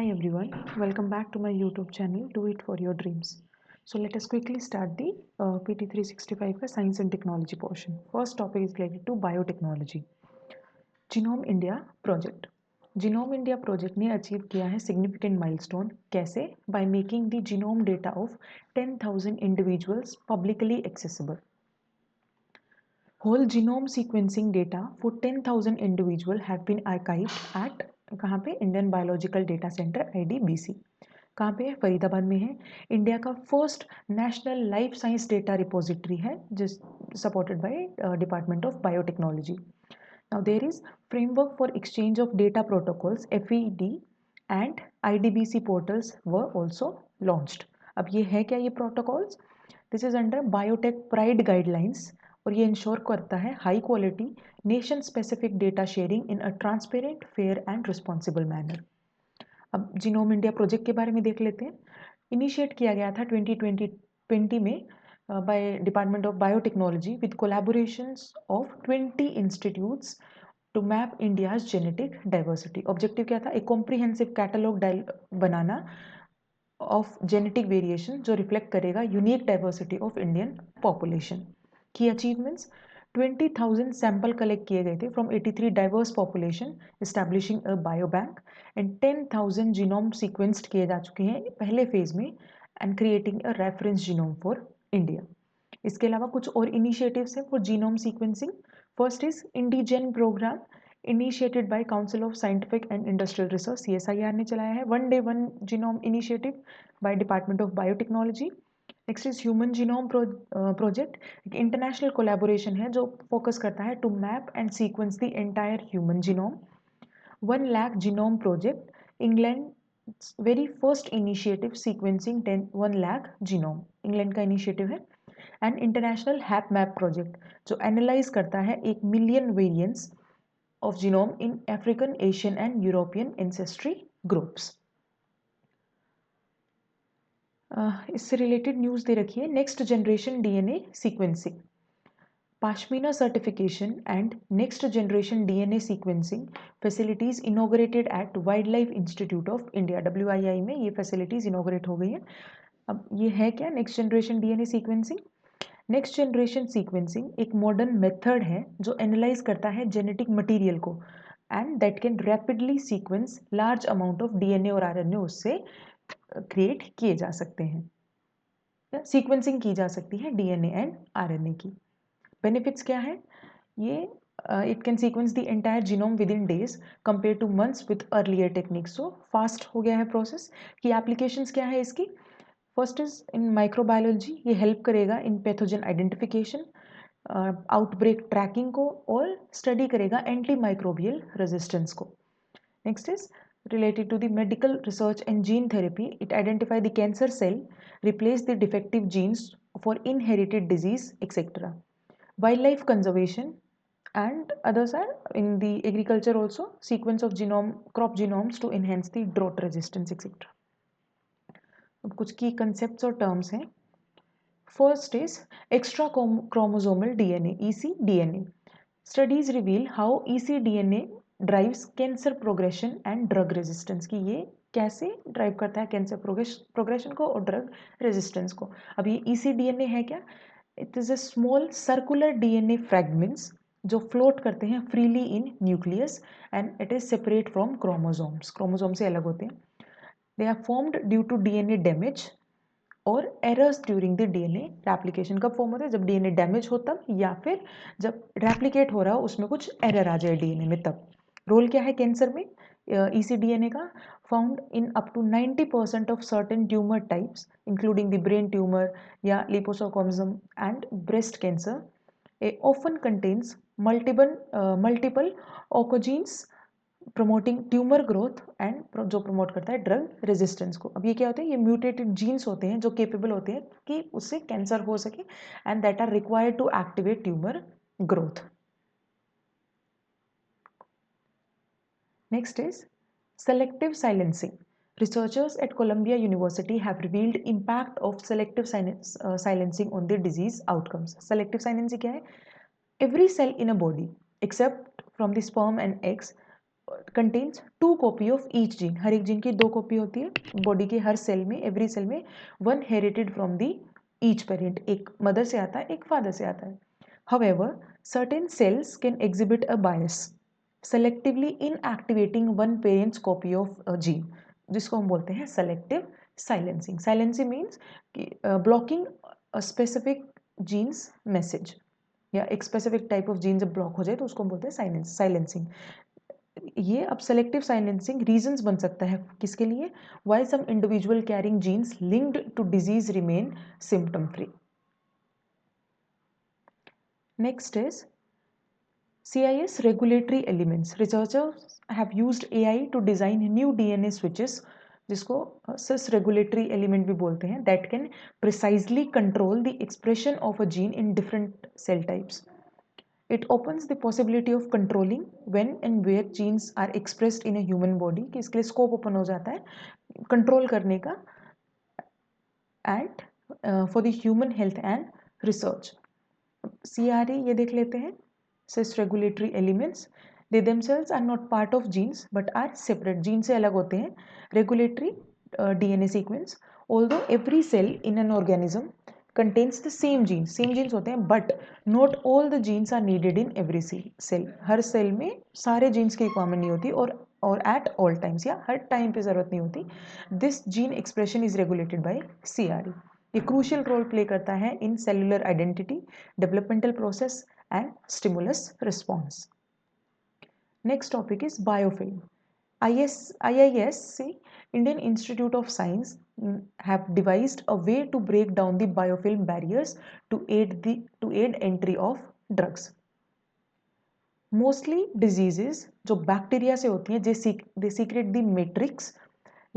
Hi everyone, welcome back to my YouTube channel Do It For Your Dreams. So let us quickly start the PT 365 का Science and Technology portion. First topic is related to biotechnology. Genome India Project. Genome India Project ने achieve किया है significant milestone. कैसे? By making the genome data of 10,000 individuals publicly accessible. Whole genome sequencing data for 10,000 individual have been archived at कहाँ पे? Indian biological data centre IDBC. कहाँ पे है? फरीदाबाद में है. इंडिया का first national life science data repository है जिस supported by department of biotechnology. Now there is framework for exchange of data protocols FED and IDBC portals were also launched. अब ये है क्या ये protocols? This is under Biotech Pride guidelines और ये ensure करता है high quality nation specific data sharing in a transparent fair and responsible manner. अब जीनोम इंडिया प्रोजेक्ट के बारे में देख लेते हैं. इनिशिएट किया गया था 2020 में by department of biotechnology with collaborations of 20 institutes to map India's genetic diversity. Objective क्या था? एक कॉम्प्रिहेंसिव कैटलॉग बनाना ऑफ जेनेटिक वेरिएशन जो रिफ्लेक्ट करेगा unique diversity of Indian population. की अचीवमेंट्स 20,000 सैंपल कलेक्ट किए गए थे from 83 diverse population establishing a bio bank and 10,000 genome sequenced किए जा चुके हैं पहले फेज में and creating a reference genome for India. इसके अलावा कुछ और इनिशिएटिव्स हैं for genome sequencing. First is IndiGen program initiated by council of scientific and industrial research CSIR ने चलाया है. One day one genome initiative by department of biotechnology. Next is human genome project. एक international collaboration है जो focus करता है to map and sequence the entire human genome. 1 lakh genome project England very first initiative sequencing 1 lakh genome. England का initiative है. And international HapMap project जो analyse करता है 1 million variants of genome in African Asian and European ancestry groups. इससे related news दे रखी है. Next generation DNA sequencing. Pashmina certification and next generation DNA sequencing facilities inaugurated at wildlife institute of India WII में ये facilities inaugurate हो गई हैं. अब ये है क्या next generation DNA sequencing? Next generation sequencing एक मॉडर्न मेथड है जो एनालाइज करता है जेनेटिक मटेरियल को and that can rapidly sequence large amount of DNA और RNA उससे क्रिएट किए जा सकते हैं. सीक्वेंसिंग की जा सकती है DNA एंड RNA की. बेनिफिट्स क्या है? ये it can sequence the entire genome with in days compare two months with earlier techniques. So fast हो गया है प्रोसेस. की एप्लीकेशंस क्या है इसकी? First is in microbiology. ये हेल्प करेगा इन पैथोजन आइडेंटिफिकेशन, आउटब्रेक ट्रैकिंग को और स्टडी करेगा एंटी माइक्रोबियल रेजिस्टेंस को. Next is related to the medical research and gene therapy. It identify the cancer cell, replace the defective genes for inherited disease, etc. Wildlife conservation and others are in the agriculture also. Sequence of genome, crop genomes to enhance the drought resistance, etc. अब कुछ key concepts और terms हैं. First is extra chromosomal DNA, ecDNA. Studies reveal how ecDNA drives cancer progression and drug resistance. की ये कैसे drive करता है cancer progression को और ड्रग रेजिस्टेंस को. अब ये ecDNA है क्या? It is a small circular DNA fragments जो फ्लोट करते हैं freely in nucleus and it is separate from chromosomes. Chromosome से अलग होते हैं. They are formed due to DNA damage और errors during the DNA replication. कब फॉर्म होता है? जब DNA डैमेज हो तब, या फिर जब रेप्लिकेट हो रहा हो उसमें कुछ एरर आ जाए DNA में तब. रोल क्या है कैंसर में ecDNA का? Found in up to 90% of certain tumour types including the brain tumour या liposarcomas and breast cancer. Often contains multiple oncogenes promoting tumour growth and जो प्रमोट करता है ड्रग रेजिस्टेंस को. अब ये क्या होते हैं? ये म्यूटेटेड जीन्स होते हैं जो केपेबल होते हैं कि उससे कैंसर हो सके and that are required to activate tumour growth. Next is selective silencing. Researchers at Columbia University have revealed impact of selective silencing on the disease outcomes. Selective silencing क्या है? Every cell in a body except from the sperm and eggs contains 2 copy of each gene, हर एक gene की 2 copy होती है body के हर cell में, एवरी सेल में, 1 inherited from the each parent, एक मदर से आता है एक फादर से आता है. However, certain cells can exhibit a bias, selectively inactivating one parent's copy of a gene, जिसको हम बोलते हैं selective silencing. Silencing means blocking a specific gene's message, या एक specific type of gene जब block हो जाए तो उसको हम बोलते हैं silencing. ये अब सेलेक्टिव साइलेंसिंग रीजंस बन सकता है किसके लिए? Why some individual carrying genes linked to disease remain symptom free. Next is CIS regulatory elements. Researchers have used AI to design new DNA switches, जिसको cis regulatory element भी बोलते हैं, that can precisely control the expression of a gene in different cell types. It opens the possibility of controlling when and where genes are expressed in a human body, कि इसके लिए scope open हो जाता है control करने का, and for the human health and research. CRE ये देख लेते हैं. Cis regulatory elements, they themselves are not part of genes but are separate. Gene से अलग होते हैं. Regulatory DNA sequence, although every cell in an organism contains the same genes, same genes होते हैं, but not all the genes are needed in every cell. हर cell में सारे genes की रिक्वायरमेंट नहीं होती और at all times या हर टाइम पे ज़रूरत नहीं होती. This gene expression is regulated by CRE. ये क्रूशियल रोल प्ले करता है in cellular identity, developmental process and stimulus response. Next topic is biofilm. IISc, Indian Institute of Science, have devised a way to break down the biofilm barriers to aid entry of drugs. Mostly diseases जो bacteria से होती हैं, they secrete the matrix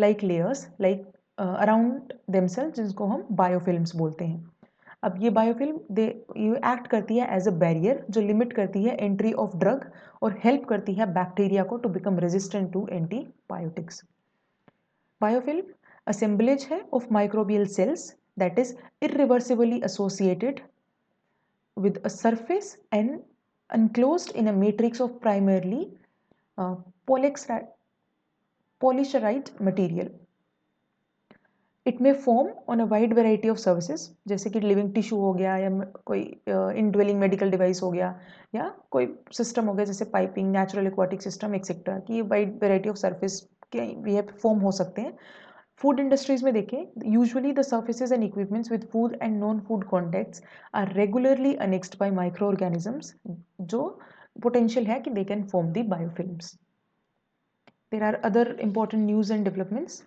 like layers like around themselves, जिसको हम biofilms बोलते हैं. अब ये बायोफिल्म ये एक्ट करती है एज अ बैरियर जो लिमिट करती है एंट्री ऑफ ड्रग और हेल्प करती है बैक्टीरिया को to become resistant to antibiotics. Biofilm assemblage है of microbial cells that is irreversibly associated with a surface and enclosed in a matrix of primarily polysaccharide material. It may form on a wide variety of services, जैसे कि living tissue हो गया या कोई indwelling medical device हो गया या कोई सिस्टम हो गया जैसे piping, natural aquatic system etcetera, कि वाइड वेराइटी ऑफ सर्फेस के ये फॉर्म हो सकते हैं. फूड इंडस्ट्रीज में देखें, usually the surfaces and equipments with food and non food contacts are regularly annexed by micro organisms, जो पोटेंशियल है कि they can form the biofilms. There are other important news and developments.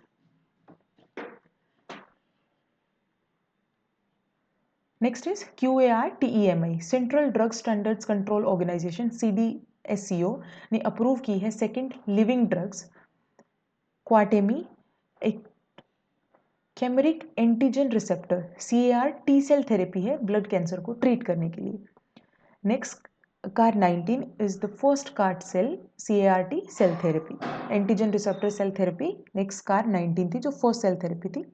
Next is QAR-TEMI, Central Drug Standards Control Organization CDSCO ने approve की है second living drugs Qartemi, एक chimeric antigen receptor CAR T cell therapy है blood cancer को treat करने के लिए. Next CAR-19 is the first CAR cell CAR-T cell therapy, antigen receptor cell therapy. Next CAR-19 थी जो फर्स्ट सेल थेरेपी थी.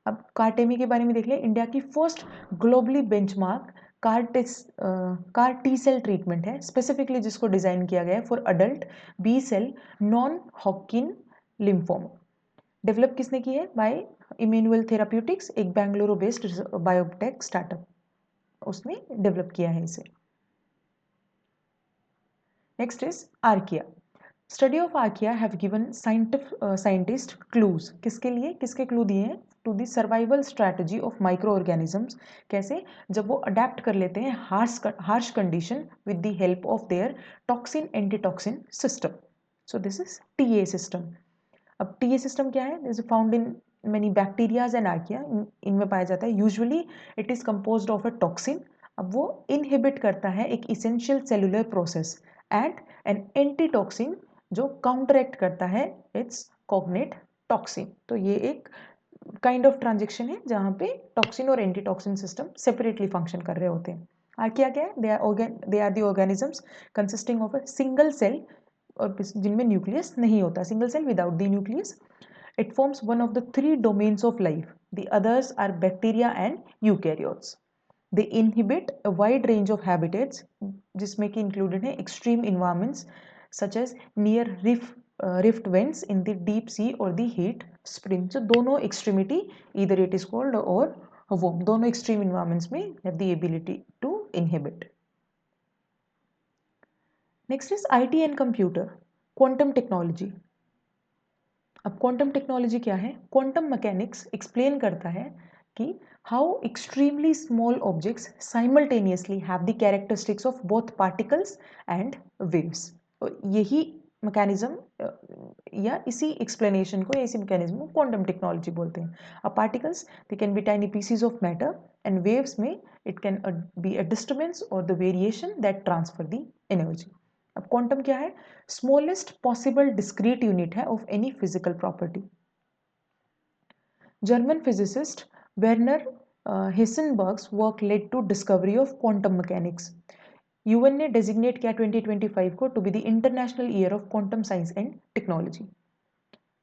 अब कार्टेमी के बारे में देख लें. इंडिया की first globally benchmark CAR T cell treatment है, स्पेसिफिकली जिसको डिजाइन किया गया है for adult B cell non Hodgkin lymphoma. Develop किसने की है? बाय इम्यूनुअल थेराप्यूटिक्स, एक बेंगलुरु बेस्ड बायोटेक स्टार्टअप, उसने डेवलप किया है इसे. Next is archaea. Study of archaea have given scientist clues. किसके लिए? किसके क्लू दिए हैं? To the survival strategy of microorganisms. कैसे? जब वो अडेप्ट कर लेते हैं harsh condition with the help of their toxin antitoxin system. So this is TA system. अब TA सिस्टम क्या है? Is found in many bacterias and archaea, इनमें पाया जाता है. Usually it is composed of a toxin. अब वो inhibit करता है एक essential cellular process and an antitoxin जो काउंटरएक्ट करता है इट्स कॉग्नेट टॉक्सिन. तो ये एक काइंड ऑफ ट्रांजेक्शन है जहाँ पे टॉक्सिन और एंटीटॉक्सिन सिस्टम सेपरेटली फंक्शन कर रहे होते हैं. आर्किया क्या है? They are the organisms consisting of a single cell और जिनमें न्यूक्लियस नहीं होता, single cell without the nucleus. It forms one of the 3 domains of life. The others are bacteria and eukaryotes. They inhabit a wide range of habitats, जिसमें कि included है extreme environments such as near rift vents in the deep sea or the heat spring. So दोनों extremity, either it is cold or warm, दोनों extreme environments में have the ability to inhibit. Next is IT and computer, quantum technology. अब quantum technology क्या है? Quantum mechanics explain करता है कि how extremely small objects simultaneously have the characteristics of both particles and waves. यही mechanism या इसी explanation को, इसी मैकेनिज्म को क्वांटम टेक्नोलॉजी बोलते हैं. अब particles they can be tiny pieces of matter and waves में it can be a disturbance और the variation that transfer the energy. अब क्वांटम क्या है? स्मॉलेस्ट पॉसिबल डिस्क्रीट यूनिट है of any physical property. German physicist Werner Heisenberg's work led to discovery of quantum mechanics. UN ने designate किया 2025 को to be the international year of quantum science and technology.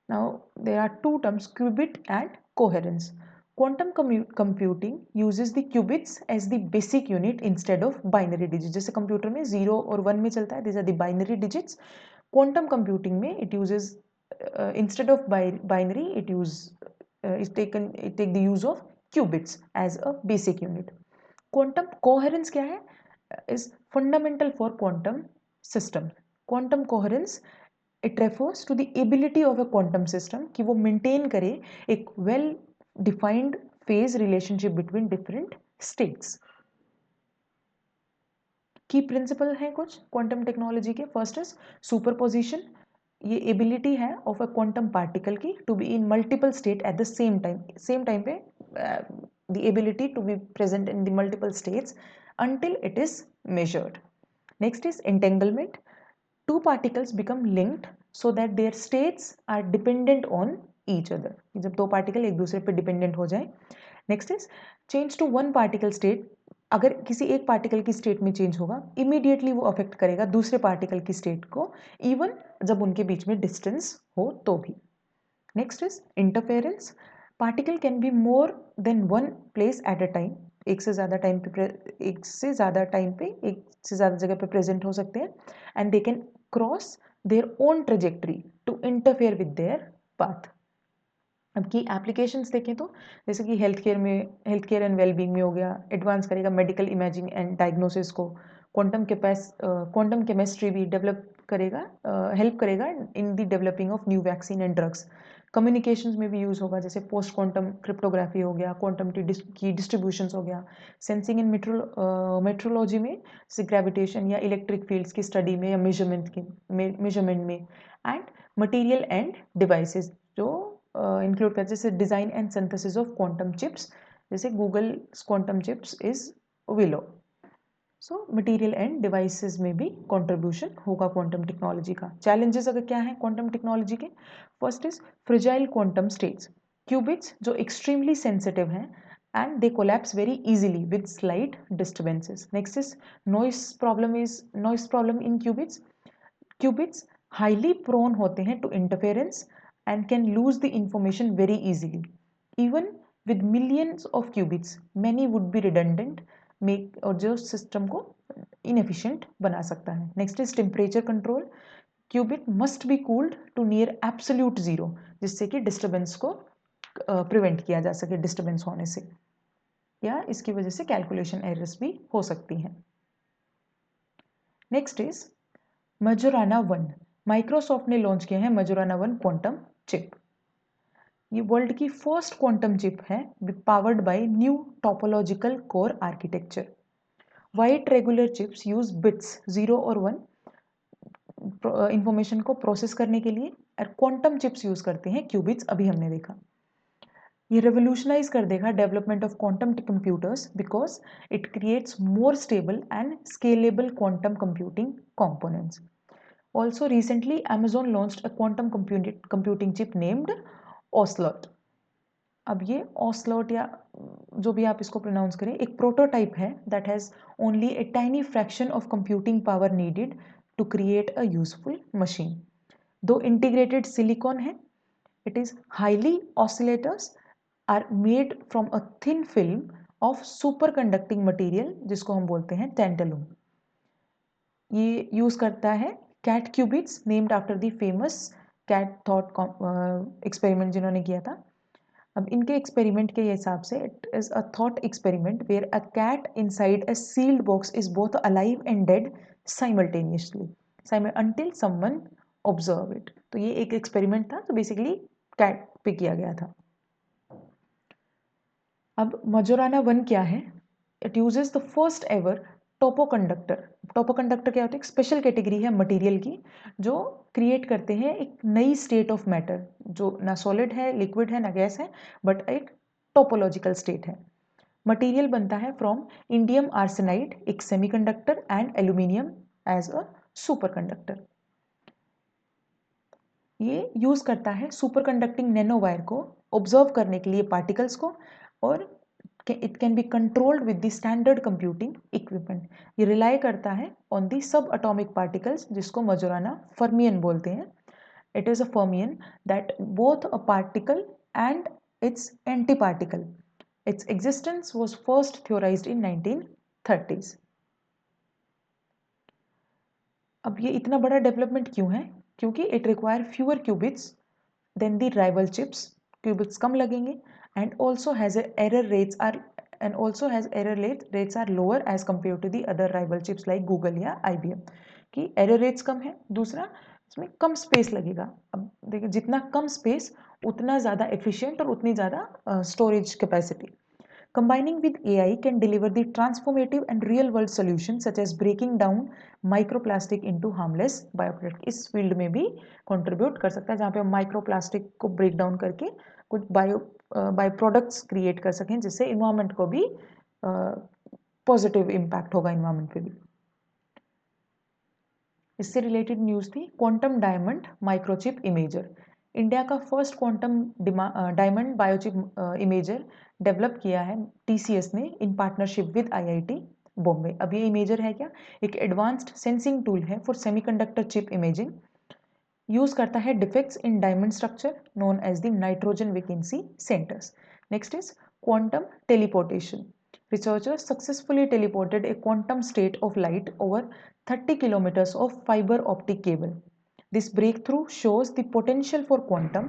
Now there are to terms, qubit and coherence. Quantum computing uses the qubits as the basic unit instead of binary digits. जैसे computer में 0 और 1 में चलता है, these are the binary digits. Quantum computing में it uses instead of binary it take the use of qubits as a basic unit. Quantum coherence क्या है? Is fundamental for quantum system. Quantum coherence it refers to the ability of a quantum system कि वो maintain करे एक well defined phase relationship between different states. Key principle है कुछ quantum technology के. First is superposition. ये ability है of a quantum particle की to be in multiple state at the same time पे the ability to be present in the multiple states until it is measured. Next is entanglement. Two particles become linked so that their states are dependent on each other. जब दो particle एक दूसरे पे dependent हो जाए. Next is change to one particle state. अगर किसी एक पार्टिकल की स्टेट में चेंज होगा, इमीडिएटली वो अफेक्ट करेगा दूसरे पार्टिकल की स्टेट को, इवन जब उनके बीच में डिस्टेंस हो तो भी. Next is interference. Particle can be more than one place at a time. एक से ज़्यादा टाइम पे एक से ज़्यादा जगह पे प्रेजेंट हो सकते हैं. And they can cross their own trajectory to interfere with their path. अब की एप्लीकेशंस देखें तो जैसे कि हेल्थ केयर एंड वेलबींग में हो गया, एडवांस करेगा मेडिकल इमेजिंग एंड डायग्नोसिस को. क्वांटम केमिस्ट्री भी डेवलप करेगा, हेल्प करेगा in the developing of new vaccine and drugs. Communications में भी यूज़ होगा, जैसे पोस्ट क्वांटम क्रिप्टोग्राफी हो गया, क्वांटम की डिस्ट्रीब्यूशंस हो गया. सेंसिंग एंड मेट्रोलॉजी में जैसे ग्रेविटेशन या इलेक्ट्रिक फील्ड्स की स्टडी में या मेजरमेंट में. एंड मटीरियल एंड डिवाइसेस जो इंक्लूड करते, जैसे design and synthesis of quantum chips, जैसे Google quantum chips is Willow. So material and devices में भी कंट्रीब्यूशन होगा क्वांटम टेक्नोलॉजी का. चैलेंजेस अगर क्या है क्वांटम टेक्नोलॉजी के? First is fragile quantum states. Qubits जो एक्सट्रीमली सेंसिटिव हैं and they collapse very easily with slight disturbances. Next is noise problem in qubits. Qubits highly prone होते हैं to interference and can lose the information very easily. Even with millions of qubits, many would be redundant, और जो system को inefficient बना सकता है. Next is temperature control. Qubit must be cooled to near absolute zero, जिससे कि disturbance को prevent किया जा सके डिस्टर्बेंस होने से, या इसकी वजह से कैलकुलेशन एरर्स भी हो सकती हैं. Next is Majorana 1. माइक्रोसॉफ्ट ने लॉन्च किया है मजोराना 1 क्वांटम चिप. ये वर्ल्ड की फर्स्ट क्वांटम चिप है powered by new topological core architecture. While regular chips use bits 0 और 1 इंफॉर्मेशन को प्रोसेस करने के लिए, और क्वांटम चिप्स यूज करते हैं क्यूबिट्स. अभी हमने देखा ये रेवोल्यूशनाइज कर देगा development of quantum computers because it creates more stable and scalable quantum computing components. Also recently Amazon launched a quantum computing chip named Ocelot. अब ये Ocelot या जो भी आप इसको प्रोनाउंस करें, एक प्रोटोटाइप है that has only a tiny fraction of computing power needed to create a useful machine. दो integrated silicon है. It is highly oscillators are made from a thin film of superconducting material जिसको हम बोलते हैं tantalum. ये use करता है cat qubits named after the famous cat thought experiment जिन्होंने किया था। अब इनके एक्सपेरिमेंट के हिसाब से it is a thought experiment where a cat inside a sealed box is both alive and dead simultaneously until someone observe it। तो ये एक एक्सपेरिमेंट था, तो बेसिकली कैट पे किया गया था। अब मजोराना 1 क्या है? It uses the first ever topoconductor. Topoconductor क्या होता है? एक स्पेशल कैटेगरी है मटेरियल की जो क्रिएट करते हैं एक नई स्टेट ऑफ मैटर, जो ना सॉलिड है, लिक्विड है, ना गैस है, बट एक टोपोलॉजिकल स्टेट है। मटेरियल बनता है फ्रॉम इंडियम आर्सेनाइड, एक semiconductor, and aluminium as a superconductor. ये यूज करता है सुपर कंडक्टिंग नैनो वायर को ऑब्जर्व करने के लिए पार्टिकल्स को, और it can be controlled with the standard computing equipment. ये रिलाई करता है ऑन दी सब अटोमिक पार्टिकल्स, जिसको मजोराना फर्मियन बोलते हैं। It is a fermion that both a particle and its antiparticle. Its existence was first theorized in 1930s। अब ये इतना बड़ा डेवलपमेंट क्यों है? क्योंकि it require fewer qubits than the rival chips. Qubits कम लगेंगे, and also has error rates are lower as compared to the other rival chips like Google या IBM की एरर रेट्स कम है। दूसरा, इसमें कम स्पेस लगेगा। अब देखिए, जितना कम स्पेस उतना ज़्यादा एफिशिएंट और उतनी ज़्यादा storage capacity. Combining with AI can deliver the transformative and real-world solutions such as breaking down microplastic into harmless bioproduct। इस फील्ड में भी कंट्रीब्यूट कर सकता है, जहाँ पे हम माइक्रोप्लास्टिक को ब्रेक डाउन करके कुछ बायो प्रोडक्ट्स क्रिएट कर सकें, जिससे इन्वायरमेंट को भी पॉजिटिव इम्पैक्ट होगा इन्वायरमेंट पे भी। इससे रिलेटेड न्यूज़ थी quantum diamond microchip imager. India का first quantum diamond biochip imager develop किया है TCS ने in partnership with IIT Bombay. अब ये इमेजर है क्या? एक एडवांस्ड सेंसिंग टूल है for semiconductor chip imaging. Use करता है defects in diamond structure known as the nitrogen vacancy centres. Next is quantum teleportation. Researchers successfully teleported a quantum state of light over 30 kilometers of fiber optic cable. This breakthrough shows the potential for quantum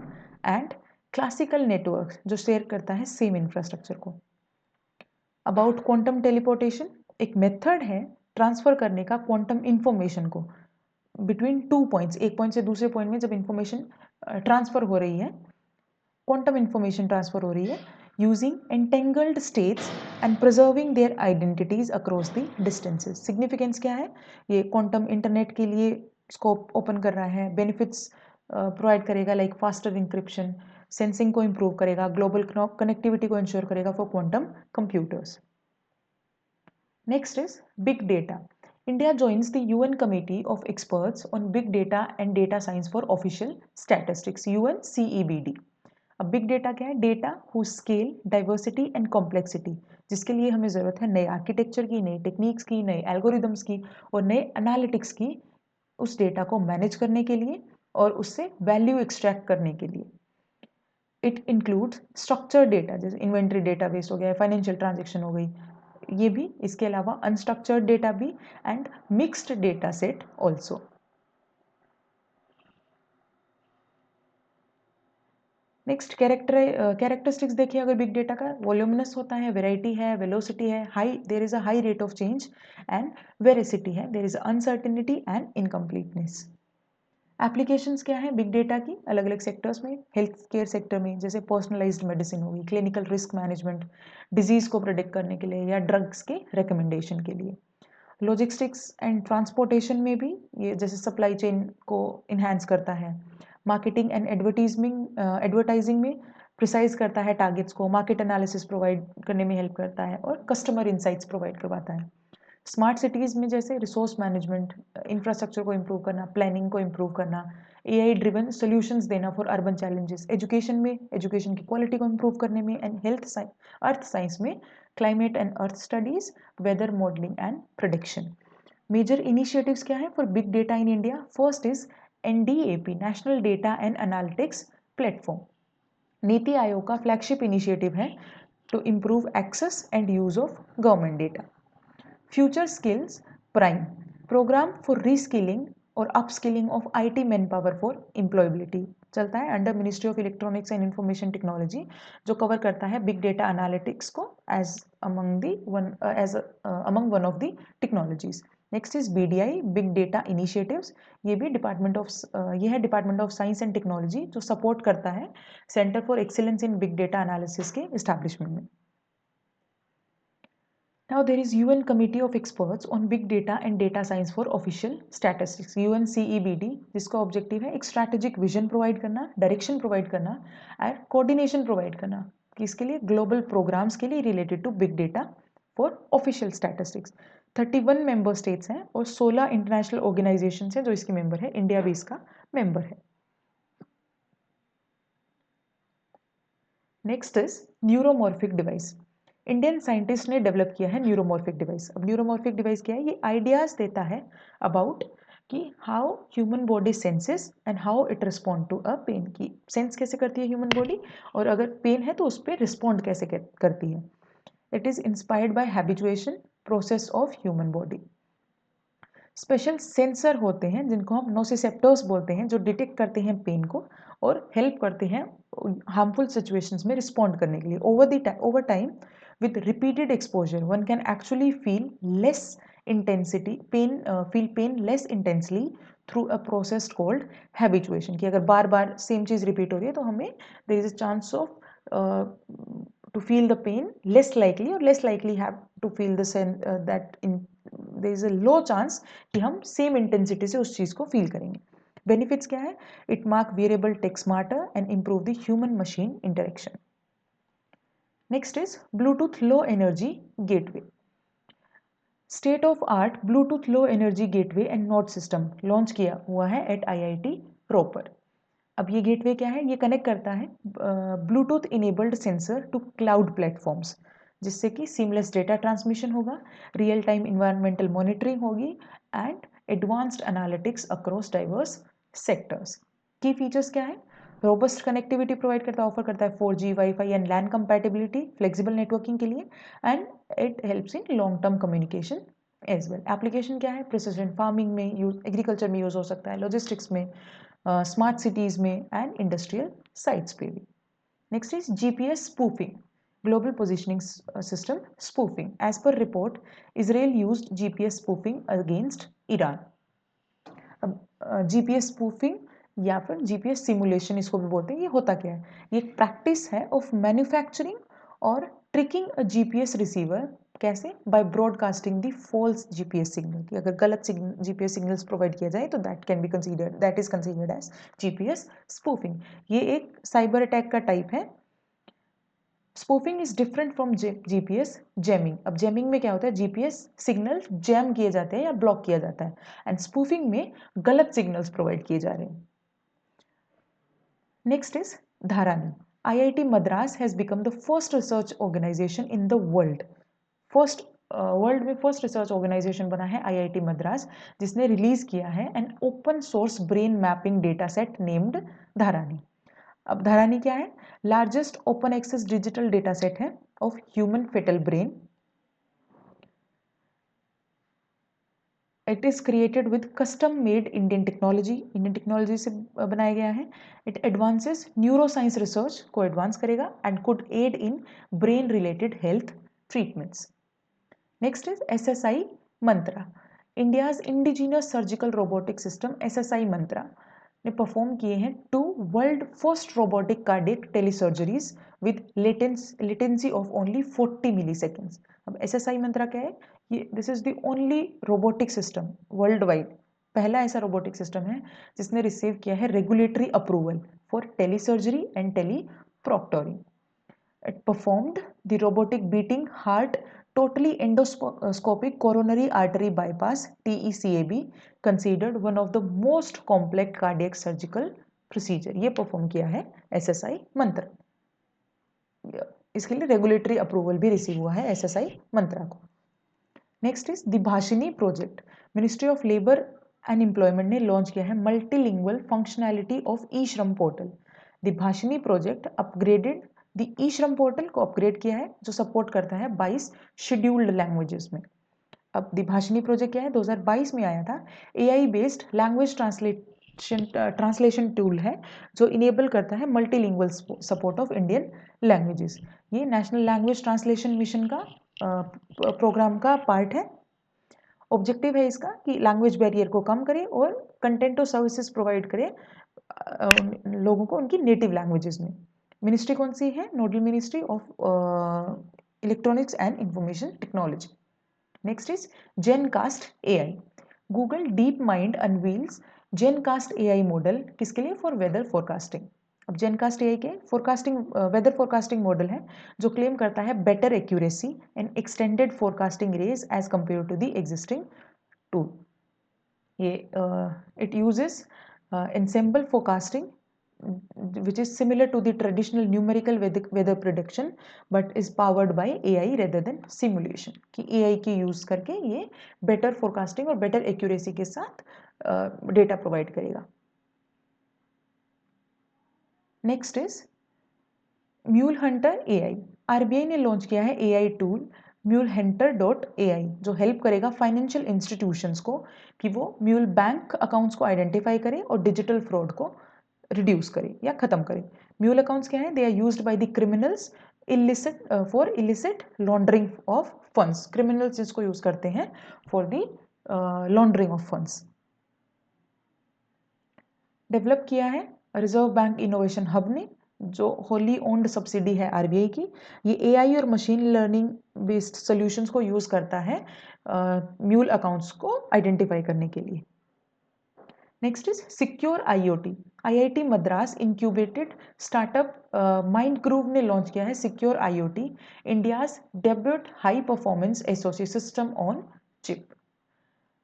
and classical networks जो share करता है same infrastructure को। About quantum teleportation, एक method है transfer करने का quantum information को between 2 points. एक पॉइंट से दूसरे पॉइंट में जब इंफॉर्मेशन ट्रांसफर हो रही है, क्वांटम इंफॉर्मेशन ट्रांसफर हो रही है, using entangled states and preserving their identities across the distances। Significance क्या है? ये क्वांटम इंटरनेट के लिए स्कोप ओपन कर रहा है, बेनिफिट्स प्रोवाइड करेगा लाइक फास्टर इंक्रिप्शन, सेंसिंग को इम्प्रूव करेगा, ग्लोबल कनेक्टिविटी को इंश्योर करेगा for quantum computers. Next is big data. India joins the UN Committee of Experts on Big Data and Data Science for Official Statistics, UNCEBD। अब big data क्या है? Data who scale, diversity and complexity, जिसके लिए हमें ज़रूरत है नए architecture की, नई टेक्निक्स की, नए एल्गोरिदम्स की और नए एनालिटिक्स की, उस डेटा को मैनेज करने के लिए और उससे वैल्यू एक्सट्रैक्ट करने के लिए। इट इंक्लूड्स स्ट्रक्चर्ड डेटा, जैसे इन्वेंट्री डेटा बेस हो गया, फाइनेंशियल ट्रांजेक्शन हो गई, ये भी। इसके अलावा अनस्ट्रक्चर्ड डेटा भी, and mixed data set also. Next characteristics देखिए अगर बिग डेटा का, वॉल्यूमिनस होता है, वेराइटी है, वेलोसिटी है, high, there is a high rate of change, and veracity है, there is uncertainty and incompleteness. Applications क्या है बिग डेटा की? अलग अलग सेक्टर्स में, हेल्थ केयर सेक्टर में जैसे पर्सनलाइज्ड मेडिसिन होगी, क्लिनिकल रिस्क मैनेजमेंट, डिजीज को प्रेडिक्ट करने के लिए, या ड्रग्स के रिकमेंडेशन के लिए। लॉजिस्टिक्स एंड ट्रांसपोर्टेशन में भी ये जैसे सप्लाई चेन को इन्हांस करता है। मार्केटिंग एंड एडवर्टाइजिंग में प्रिसाइज करता है टारगेट्स को, मार्केट एनालिसिस प्रोवाइड करने में हेल्प करता है, और कस्टमर इंसाइट्स प्रोवाइड करवाता है। स्मार्ट सिटीज़ में जैसे रिसोर्स मैनेजमेंट, इंफ्रास्ट्रक्चर को इम्प्रूव करना, प्लानिंग को इम्प्रूव करना, AI ड्रिवन सोल्यूशंस देना फॉर अर्बन चैलेंजेस। एजुकेशन में एजुकेशन की क्वालिटी को इम्प्रूव करने में, एंड अर्थ साइंस में climate and earth studies, weather modelling and prediction. Major initiatives क्या है for big data in India? First is NDAP, national data and analytics platform. NITI Aayog का flagship initiative है to improve access and use of government data. Future skills prime, programme for reskilling और upskilling of IT manpower for employability चलता है under ministry of electronics and information technology, जो cover करता है big data analytics को as among one of the technologies. Next is BDI, big data initiatives. ये भी ये है department of science and technology, जो सपोर्ट करता है centre for excellence in big data analysis के इस्टेब्लिशमेंट में। Now there is UN Committee of Experts on Big Data and Data Science for Official Statistics, UNCEBD, जिसका objective है एक strategic vision provide करना, direction provide करना और coordination provide करना, किसके लिए? ग्लोबल प्रोग्राम्स के लिए related to big data for official statistics. 31 member states हैं और 16 इंटरनेशनल ऑर्गेनाइजेशन हैं जो इसके मेंबर है। इंडिया भी इसका मेंबर है। Next is neuromorphic device. Indian scientist ने डेवलप किया है न्यूरोमॉर्फिक डिवाइस। अब न्यूरोमॉर्फिक डिवाइस क्या है? ये आइडियाज देता है अबाउट कि how human body senses and how it respond to a pain, की सेंस कैसे करती है ह्यूमन बॉडी और अगर पेन है तो उस पर रिस्पॉन्ड कैसे करती है। It is inspired by habituation process of human body. Special sensor होते हैं जिनको हम नोसिसेप्टर्स बोलते हैं, जो डिटेक्ट करते हैं पेन को और हेल्प करते हैं हार्मफुल सिचुएशंस में रिस्पॉन्ड करने के लिए। Over time with repeated exposure one can actually feel less intensity feel pain less intensely through a process called habituation, कि अगर बार बार सेम चीज रिपीट हो रही है तो हमें there is a chance of to feel the pain less likely or less likely have to feel the that in there is a low chance कि हम सेम इंटेंसिटी से उस चीज को फील करेंगे। बेनिफिट्स क्या है? It mark variable tech smarter and improve the human machine interaction. Next is Bluetooth Low Energy Gateway. State of art Bluetooth Low Energy Gateway and Node System launch किया हुआ है एट IIT रोपर। अब ये gateway क्या है? ये connect करता है Bluetooth enabled sensor to cloud platforms, जिससे कि सीमलेस डेटा ट्रांसमिशन होगा, रियल टाइम इन्वायरमेंटल मॉनिटरिंग होगी and advanced analytics across diverse sectors. Key features क्या है? रोबस्ट कनेक्टिविटी प्रोवाइड करता है, ऑफर करता है 4G WiFi and LAN compatibility flexible networking के लिए and it helps in long term communication as well. Application क्या है? प्रिसिजन फार्मिंग में यूज, एग्रीकल्चर में यूज हो सकता है, लॉजिस्टिक्स में, स्मार्ट सिटीज में एंड इंडस्ट्रियल साइट्स पे भी। Next is GPS spoofing, global positioning system spoofing. As per report Israel used GPS spoofing against Iran. अब GPS स्पूफिंग या फिर GPS सिमुलेशन इसको भी बोलते हैं। ये होता क्या है? ये एक प्रैक्टिस है ऑफ मैन्युफैक्चरिंग और ट्रिकिंग अ GPS रिसीवर। कैसे? By broadcasting the false GPS signal, कि अगर गलत GPS सिग्नल्स प्रोवाइड किया जाए तो that is considered as GPS spoofing. ये एक साइबर अटैक का टाइप है। Spoofing is different from GPS jamming. अब जैमिंग में क्या होता है? GPS सिग्नल जैम किए जाते हैं या ब्लॉक किया जाता है एंड स्पूफिंग में गलत सिग्नल्स प्रोवाइड किए जा रहे हैं। Next is Dharani. IIT Madras has become the first research organization in the world. World में फर्स्ट रिसर्च ऑर्गेनाइजेशन बना है IIT मद्रास, जिसने रिलीज किया है an open source brain mapping data set named Dharani. अब धारानी क्या है? Largest open access digital data set है of human fetal brain. It is created with custom made Indian technology से बनाया गया है। It advances neuro science research को advance करेगा and could aid in brain related health treatments. Next is SSI Mantra. India's indigenous surgical robotic system SSI Mantra ने perform किए हैं 2 world first robotic cardiac telesurgeries with latency of only 40 milliseconds. अब SSI Mantra क्या है? ये this is the only robotic system worldwide, पहला ऐसा रोबोटिक सिस्टम है जिसने रिसीव किया है regulatory approval for telesurgery and teleproctoring. It performed the robotic beating heart totally endoscopic coronary artery bypass TECAB, considered one of the most complex cardiac surgical procedure। ये perform किया है SSI मंत्र। इसके लिए रेगुलेटरी अप्रूवल भी receive हुआ है SSI Mantra को। Next is the Bhashini project. Ministry of labour and employment ने लॉन्च किया है multilingual functionality of e Shram portal. The Bhashini project upgraded the e Shram portal को अपग्रेड किया है, जो सपोर्ट करता है 22 शेड्यूल्ड लैंग्वेजेस में। अब द्विभाषिणी प्रोजेक्ट क्या है, 2022 में आया था। AI based language translation tool है जो इनेबल करता है multilingual support of Indian languages. ये नेशनल लैंग्वेज ट्रांसलेशन मिशन का प्रोग्राम का पार्ट है। ऑब्जेक्टिव है इसका कि लैंग्वेज बैरियर को कम करे और कंटेंट और सर्विसेज प्रोवाइड करे लोगों को उनकी नेटिव लैंग्वेजेस में। मिनिस्ट्री कौन सी है, nodal ministry of electronics and information technology. Next is GenCast AI। Google DeepMind unveils GenCast AI model किसके लिए, फॉर वेदर फोरकास्टिंग। अब जेनकास्ट AI के फोरकास्टिंग वेदर फोरकास्टिंग मॉडल है जो क्लेम करता है better accuracy and extended forecasting range as compared to the existing tool. ये it uses ensemble forecasting which is similar to the traditional numerical weather prediction but is powered by AI rather than simulation, कि AI की use करके ये better forecasting और better accuracy के साथ data provide करेगा। Next is mule Hunter AI। RBI ने launch किया है AI टूल mulehunter.ai जो हेल्प करेगा फाइनेंशियल इंस्टीट्यूशंस को कि वो म्यूल बैंक अकाउंट्स को आइडेंटिफाई करे और डिजिटल फ्रॉड को रिड्यूस करे या खत्म करे। म्यूल अकाउंट्स क्या है, they are used by the criminals for illicit laundering of funds. Criminals इसको यूज करते हैं for the laundering of funds. Develop किया है रिजर्व बैंक इनोवेशन हब ने जो होली ओन्ड सब्सिडी है RBI की। ये AI और मशीन लर्निंग बेस्ड सॉल्यूशंस को यूज करता है म्यूल अकाउंट्स को आइडेंटिफाई करने के लिए। Next is secure IoT। IIT Madras incubated startup Mindgrove ने लॉन्च किया है secure IoT, India's debut high performance SoC system on chip.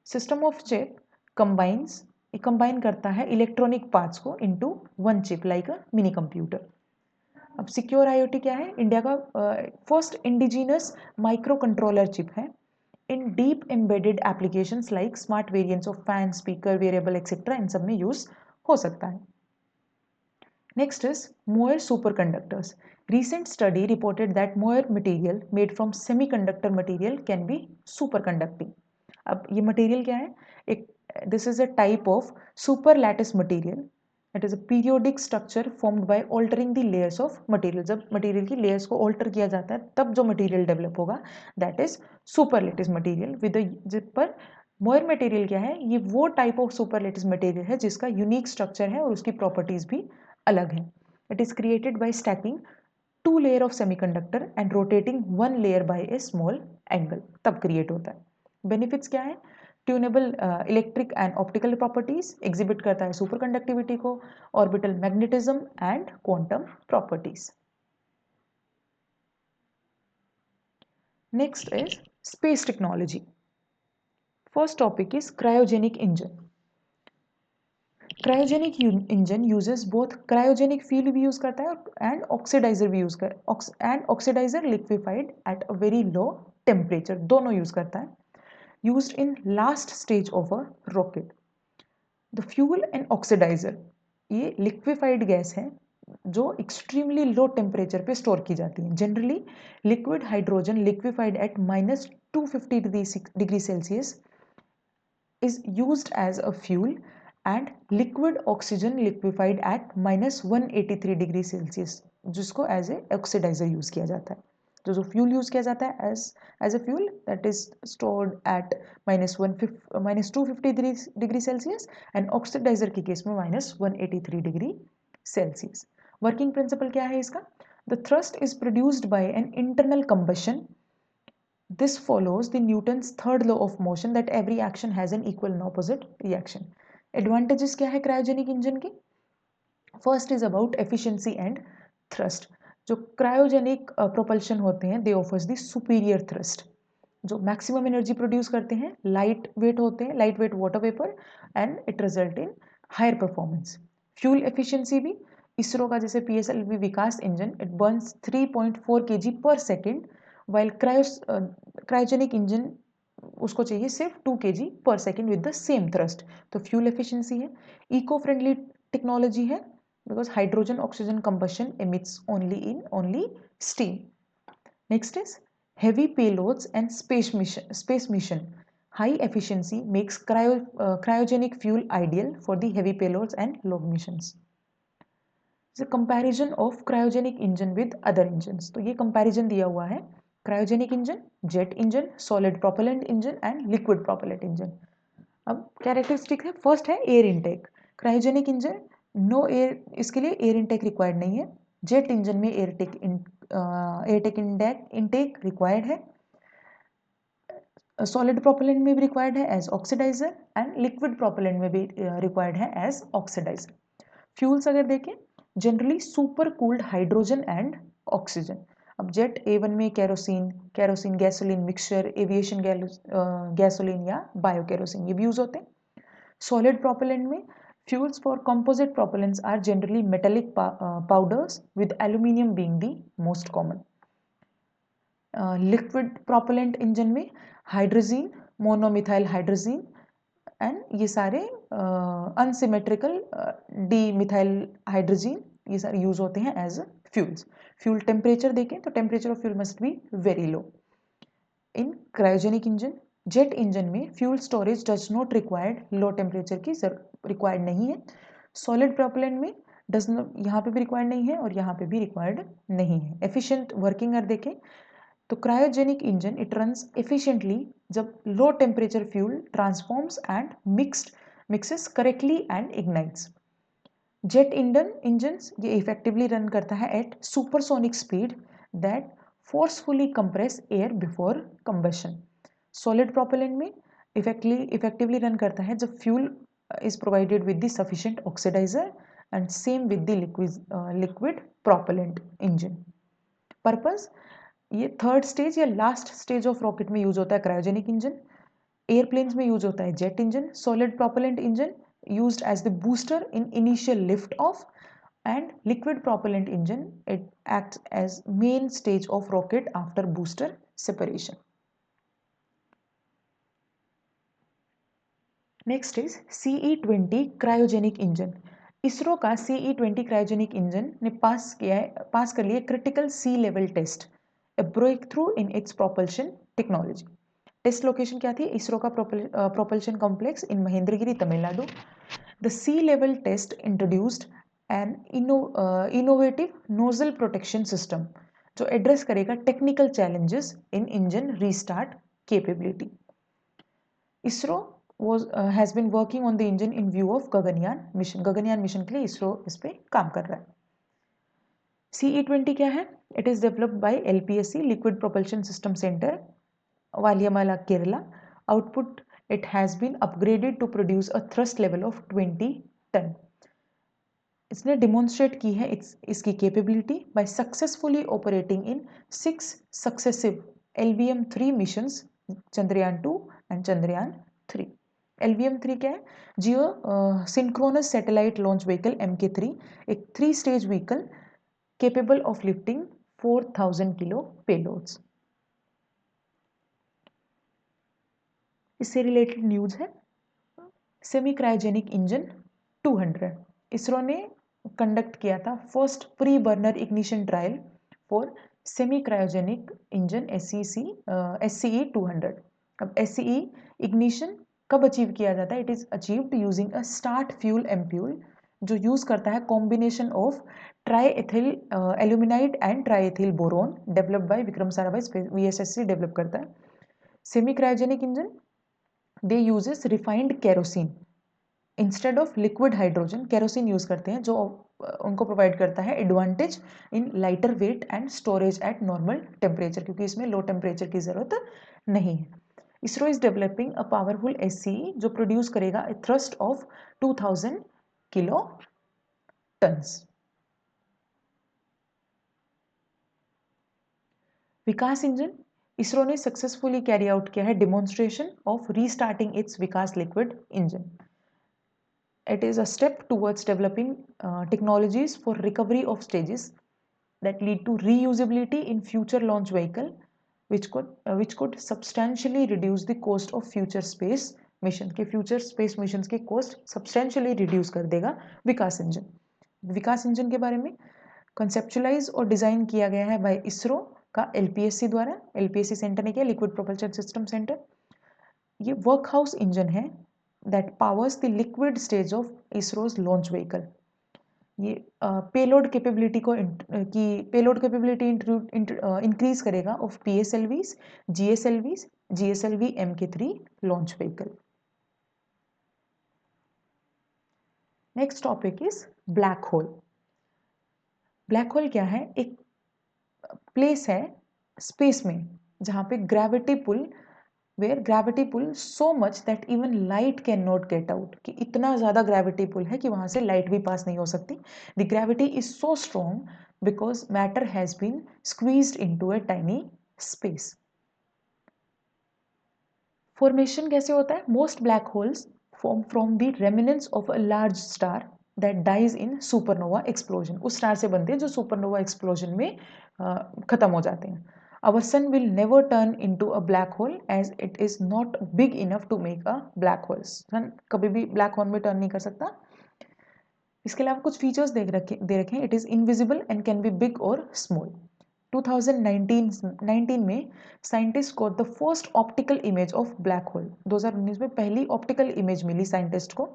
System of chip combine करता है इलेक्ट्रॉनिक पार्ट्स को into one chip like a mini computer. अब secure IoT क्या है, India का first indigenous microcontroller chip है in deep embedded applications like smart variants of fan, speaker, variable etcetera, इन सब में यूज हो सकता है। Next is moire superconductors. Recent study reported that moire material made from semiconductor material can be superconducting। अब ये material क्या है, एक this is a type of super lattice material. It is a periodic structure formed by altering the layers of material. जब material की layers को alter किया जाता है तब जो मटेरियल डेवलप होगा that is super lattice material with पर मोयर मटेरियल क्या है, ये वो type of super lattice material है जिसका यूनिक स्ट्रक्चर है और उसकी प्रॉपर्टीज भी अलग है। It is created by stacking 2 layer of semiconductor and rotating 1 layer by A small angle, तब क्रिएट होता है। बेनिफिट्स क्या है, tunable electric and optical properties, exhibit करता है सुपर कंडक्टिविटी को, orbital magnetism and quantum properties. Next is space technology. First topic is cryogenic engine. Cryogenic engine uses both cryogenic fuel भी use करता है एंड ऑक्सीडाइजर भी use कर and oxidizer liquefied at a very low temperature, दोनों use करता है। Used in last stage of a rocket. The fuel and oxidiser ये liquefied gas है जो एक्सट्रीमली लो टेम्परेचर पे स्टोर की जाती है। Generally liquid hydrogen liquefied at -250 degree Celsius is used as a fuel and liquid oxygen liquefied at -183 degree Celsius जिसको as a oxidiser use किया जाता है। जो फ्यूल यूज किया जाता है as a fuel that is stored at -250 degree Celsius and oxidiser के case में -183 डिग्री सेल्सियस। वर्किंग प्रिंसिपल क्या है इसका, the thrust is produced by an internal combustion. This follows the Newton's third law of motion that every action has an equal and opposite reaction. Advantages क्या है cryogenic engine के, first is about efficiency and thrust. जो cryogenic propulsion होते हैं they offers the superior thrust, जो maximum energy produce करते हैं, light weight होते हैं, light weight water vapour and it result in higher performance. Fuel efficiency भी इसरो का जैसे PSLV Vikas engine it burns 3.4 kg per second while cryogenic engine उसको चाहिए सिर्फ 2 kg per second with the same thrust. तो fuel efficiency है। Eco friendly technology है because hydrogen oxygen combustion emits only steam. Next is heavy payloads and space mission. High efficiency makes cryogenic fuel ideal for the heavy payloads and long missions. The comparison of cryogenic engine with other engines. तो ये comparison दिया हुआ है cryogenic engine, jet engine, solid propellant engine and liquid propellant engine. अब characteristic है, first है air intake. Cryogenic engine no air, इसके लिए एयर इनटेक रिक्वायर्ड नहीं है. जेट इंजन में एयर टेक इनटेक रिक्वायर्ड है. सॉलिड प्रोपेलेंट में भी रिक्वायर्ड है as oxidiser and liquid propellant में भी रिक्वायर्ड है एज ऑक्सीडाइजर. फ्यूल्स अगर देखें generally supercooled hydrogen and oxygen. अब जेट A1 में kerosene gasoline mixture, aviation gasoline या बायो कैरोसिन ये भी यूज होते हैं. सॉलिड प्रोपेलेंट में fuels for composite propellants are generally metallic powders with aluminium being the most common. Liquid propellant engine में hydrazine, monomethyl hydrazine and ये सारे unsymmetrical dimethyl hydrazine ये सारे यूज होते हैं एज फ्यूल्स. फ्यूल टेम्परेचर देखें तो temperature of fuel must be very low. In cryogenic engine, jet engine में fuel storage does not required, low temperature की रिक्वायर्ड नहीं है. सॉलिड प्रोपेलेंट में डज नॉट, यहाँ पे भी रिक्वायर्ड नहीं है और यहाँ पे भी रिक्वायर्ड नहीं है. एफिशिएंट वर्किंग अगर देखें तो cryogenic engine it runs efficiently जब low temperature fuel transforms and mixes correctly and ignites. Jet engine ये इफेक्टिवली रन करता है at supersonic speed that forcefully compress air before combustion. Solid propellant में effectively run करता है जब fuel is provided with the sufficient oxidizer and same with the liquid propellant engine. Purpose, ये third stage या last stage of rocket में use होता है cryogenic engine. Airplanes में यूज होता है jet engine. Solid propellant engine used as the booster in initial lift off and liquid propellant engine it acts as main stage of rocket after booster separation. Next is CE-20 cryogenic engine. ISRO का CE-20 cryogenic engine ने पास कर लिया critical sea level test, a breakthrough in its propulsion technology. Test location क्या थी? ISRO का propulsion complex in Mahendragiri Tamil Nadu. The sea level test introduced an innovative nozzle protection system जो address करेगा technical challenges in engine restart capability. ISRO has been working on the engine in view of Gaganyaan mission. Gaganyaan mission के लिए इसरो इस पे काम कर रहा है. CE-20 क्या है? It is developed by LPSC liquid propulsion system centre, Valiamala, Kerala. Output, it has been upgraded to produce a thrust level of 20 ton. इसने demonstrate की है इसकी capability by successfully operating in 6 successive LVM-3 missions, Chandrayaan-2 and Chandrayaan-3. LVM-3 क्या है? Geo Synchronous Satellite Launch Vehicle MK3, एक 3-stage vehicle capable of lifting 4000 kilo payloads. इससे related news है semi cryogenic engine 200. ISRO ने conduct किया था first pre burner ignition trial for semi cryogenic engine SCE 200. अब SCE ignition कब achieve किया जाता है? It is achieved using a start fuel ampoule जो यूज करता है combination of triethyl aluminide and triethyl boron, developed by Vikram Sarabhai, VSSC develop करता है. Semi cryogenic engine they uses refined kerosene instead of liquid hydrogen. kerosene use करते हैं जो उनको provide करता है advantage in lighter weight and storage at normal temperature, क्योंकि इसमें लो टेम्परेचर की जरूरत नहीं है. ISRO is developing a powerful SCE जो प्रोड्यूस करेगा a thrust of 2000 kilo tons. Vikas engine, ISRO ने सक्सेसफुली कैरी आउट किया है demonstration of restarting its Vikas liquid engine. It is a step towards developing technologies for recovery of stages that lead to reusability in future launch vehicle which could substantially reduce the cost of future space mission. के future space mission के cost substantially reduce कर देगा विकास engine. विकास engine के बारे में conceptualise और design किया गया है बाय इसरो का LPSC द्वारा. LPSC सेंटर ने किया, लिक्विड प्रोपल्शन सिस्टम सेंटर. ये वर्कहाउस इंजन है that powers the liquid stage of ISRO's launch vehicle. ये पेलोड कैपेबिलिटी इंक्रीज करेगा of PSLVs, GSLVs, GSLV Mk3 launch vehicle. Next topic is black hole. Black hole क्या है? एक place है space में जहाँ पे gravity pull so much that even light can not get out, कि इतना ज़्यादा ग्रेविटी पुल है कि वहाँ से लाइट भी पास नहीं हो सकती। The gravity is so strong because matter has been squeezed into a tiny space. Formation कैसे होता है? Most black holes form from the remnants of a large star that dies in supernova explosion. उस star से बनते हैं जो supernova explosion में खत्म हो जाते हैं। Our sun will never turn into a black hole as it is not big enough to make a black hole. सन कभी भी ब्लैक होल में टर्न नहीं कर सकता। इसके अलावा कुछ फीचर्स दे रखे हैं। It is invisible and can be big और स्मॉल। 2019 में scientist got the first optical image of black hole. 2019 में पहली ऑप्टिकल इमेज मिली साइंटिस्ट को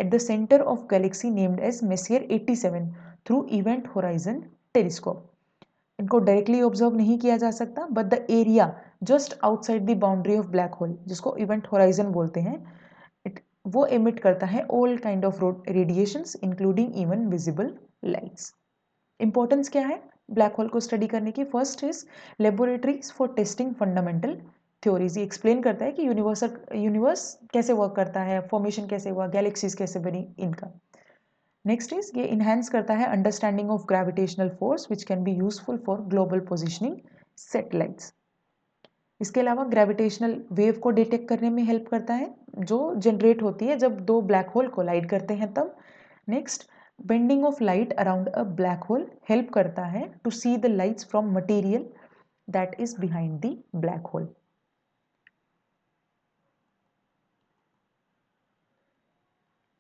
at the centre of galaxy named as Messier 87 through Event Horizon Telescope. इनको directly observe नहीं किया जा सकता, but the area just outside the boundary of black hole, जिसको इवेंट होराइजन बोलते हैं, वो एमिट करता है all kind of radiations including even visible lights. Importance क्या है ब्लैक होल को स्टडी करने की? First is laboratories for testing fundamental theories. ये एक्सप्लेन करता है कि यूनिवर्स कैसे वर्क करता है, फॉर्मेशन कैसे हुआ, गैलेक्सीज कैसे बनी, इनका। नेक्स्ट इज ये इन्हेंस करता है understanding of gravitational force which can be useful for global positioning satellites. इसके अलावा ग्रेविटेशनल वेव को डिटेक्ट करने में हेल्प करता है जो जनरेट होती है जब दो ब्लैक होल कोलाइड करते हैं तब। Next, bending of light around a black hole help करता है to see the lights from material that is behind the black hole.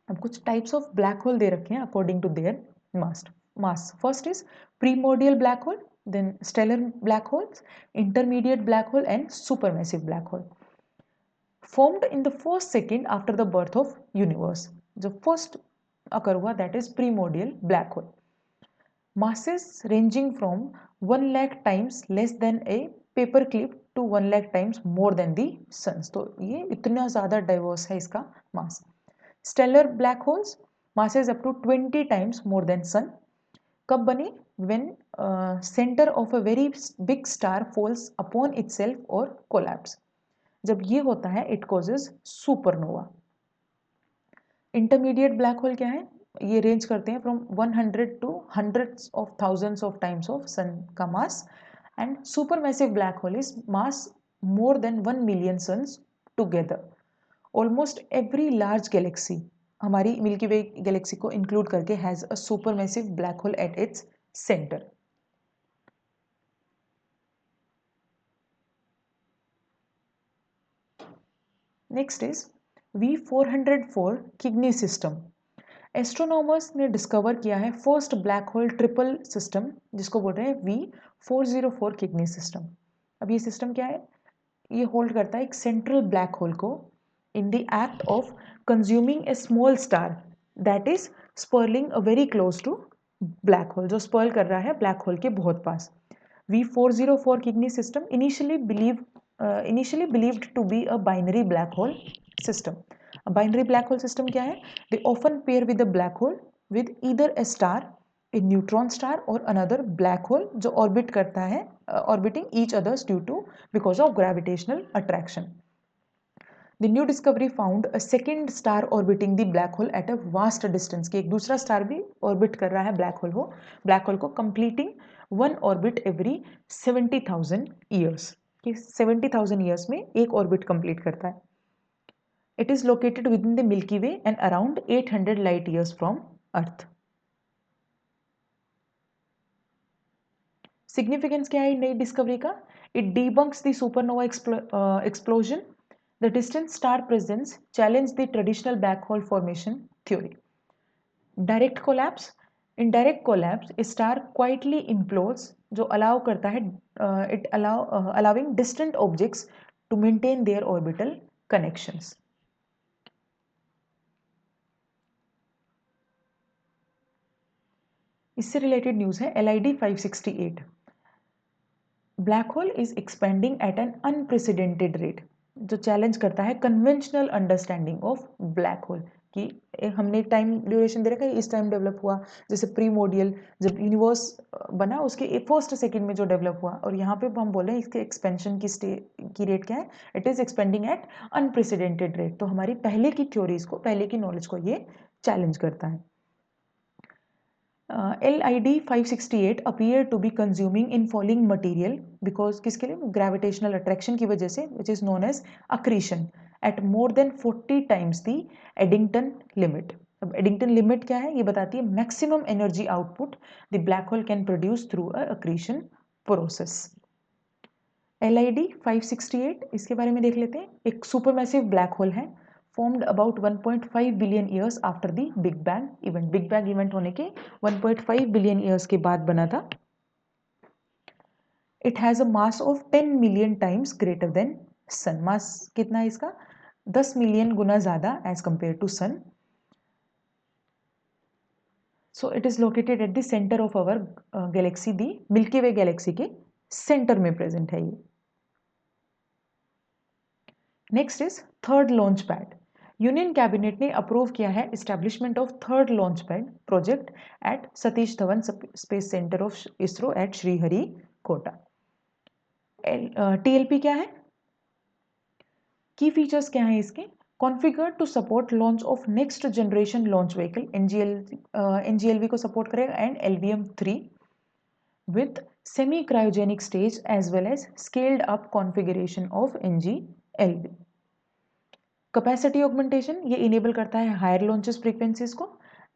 अब कुछ टाइप्स ऑफ ब्लैक होल दे रखे हैं according to their mass. First is primordial black hole, then stellar black holes, intermediate black hole and supermassive black hole formed in the first second after the birth of universe. जो first occur हुआ that is primordial black hole. Masses ranging from 1 lakh times less than a paperclip to 1 lakh times more than the suns. तो ये इतना ज़्यादा diverse है इसका mass. Stellar black holes masses up to 20 times more than sun. कब बने? when center of a very big star falls upon itself or collapse. जब ये होता है it causes supernova. Intermediate black hole क्या है? ये रेंज करते हैं from 100 to hundreds of thousands of times of sun का mass. And supermassive black hole is mass more than 1 million suns together. Almost every large galaxy हमारी Milky Way galaxy को include करके has a supermassive black hole at its centre. Next is V404 Cygni system. Astronomers ने discover किया है first black hole triple system जिसको बोल रहे हैं V404 किग्नी सिस्टम। अब ये सिस्टम क्या है? ये होल्ड करता है एक सेंट्रल ब्लैक होल को in the act of consuming a small star that is swirling a very close to black hole, जो swirl कर रहा है ब्लैक होल के बहुत पास। V404 Cygni system initially believed to be a binary black hole system. Binary black hole system क्या है? They often pair with a black hole with either a star, a neutron star or another black hole जो orbit करता है orbiting each others due to because of gravitational attraction. The new discovery found a second star orbiting the black hole at a vast distance, कि एक दूसरा star भी orbit कर रहा है ब्लैक होल को completing one orbit every 70,000 years, कि 70,000 years में एक ऑर्बिट कंप्लीट करता है। It is located within the Milky Way and around 800 light years from Earth. Significance क्या है नई डिस्कवरी का? It debunks the supernova explosion. The distant star presence challenged the traditional black hole formation theory. Direct collapse. In direct collapse, a star quietly implodes, जो allow करता है allowing distant objects to maintain their orbital connections. इससे related news है LID 568, black hole is expanding at an unprecedented rate, जो challenge करता है conventional understanding of black hole कि हमने टाइम ड्यूरेशन दे रखा है, इस टाइम डेवलप हुआ, जैसे प्रीमोडियल जब यूनिवर्स बना उसके फर्स्ट सेकंड में जो डेवलप हुआ, और यहाँ पे हम बोले इसके एक्सपेंशन की रेट क्या है, it is expanding at unprecedented rate. तो हमारी पहले की थ्योरीज को, पहले की नॉलेज को ये चैलेंज करता है। LID 568 appear to be consuming in falling material because किसके लिए, gravitational attraction की वजह से, which is known as accretion at more than 40 times the Eddington limit. अब Eddington limit क्या है, ये बताती है maximum energy output the black hole can produce through a accretion process. LID 568 इसके बारे में देख लेते हैं। एक सुपरमैसिव ब्लैक होल है, formed about 1.5 billion years after the Big Bang event. Big Bang event होने के 1.5 billion years के बाद बना था। It has a mass of 10 million times greater than Sun. मास कितना है इसका, 10 मिलियन गुना ज़्यादा as compared to Sun. So it is located at the center of our galaxy, the Milky Way galaxy के center में present है ये। Next is third launch pad. Union Cabinet ने approve किया है establishment of third launch pad project at Satish Dhawan Space Centre of ISRO at Sriharikota. TLP क्या है, की फीचर्स क्या है इसके, configured to support launch of next generation launch vehicle, NGLV को सपोर्ट करेगा, and LVM-3 with semi cryogenic stage as well as scaled up configuration of NGLV. Capacity augmentation, ये enable करता है हायर लॉन्चेस फ्रीक्वेंसीज को,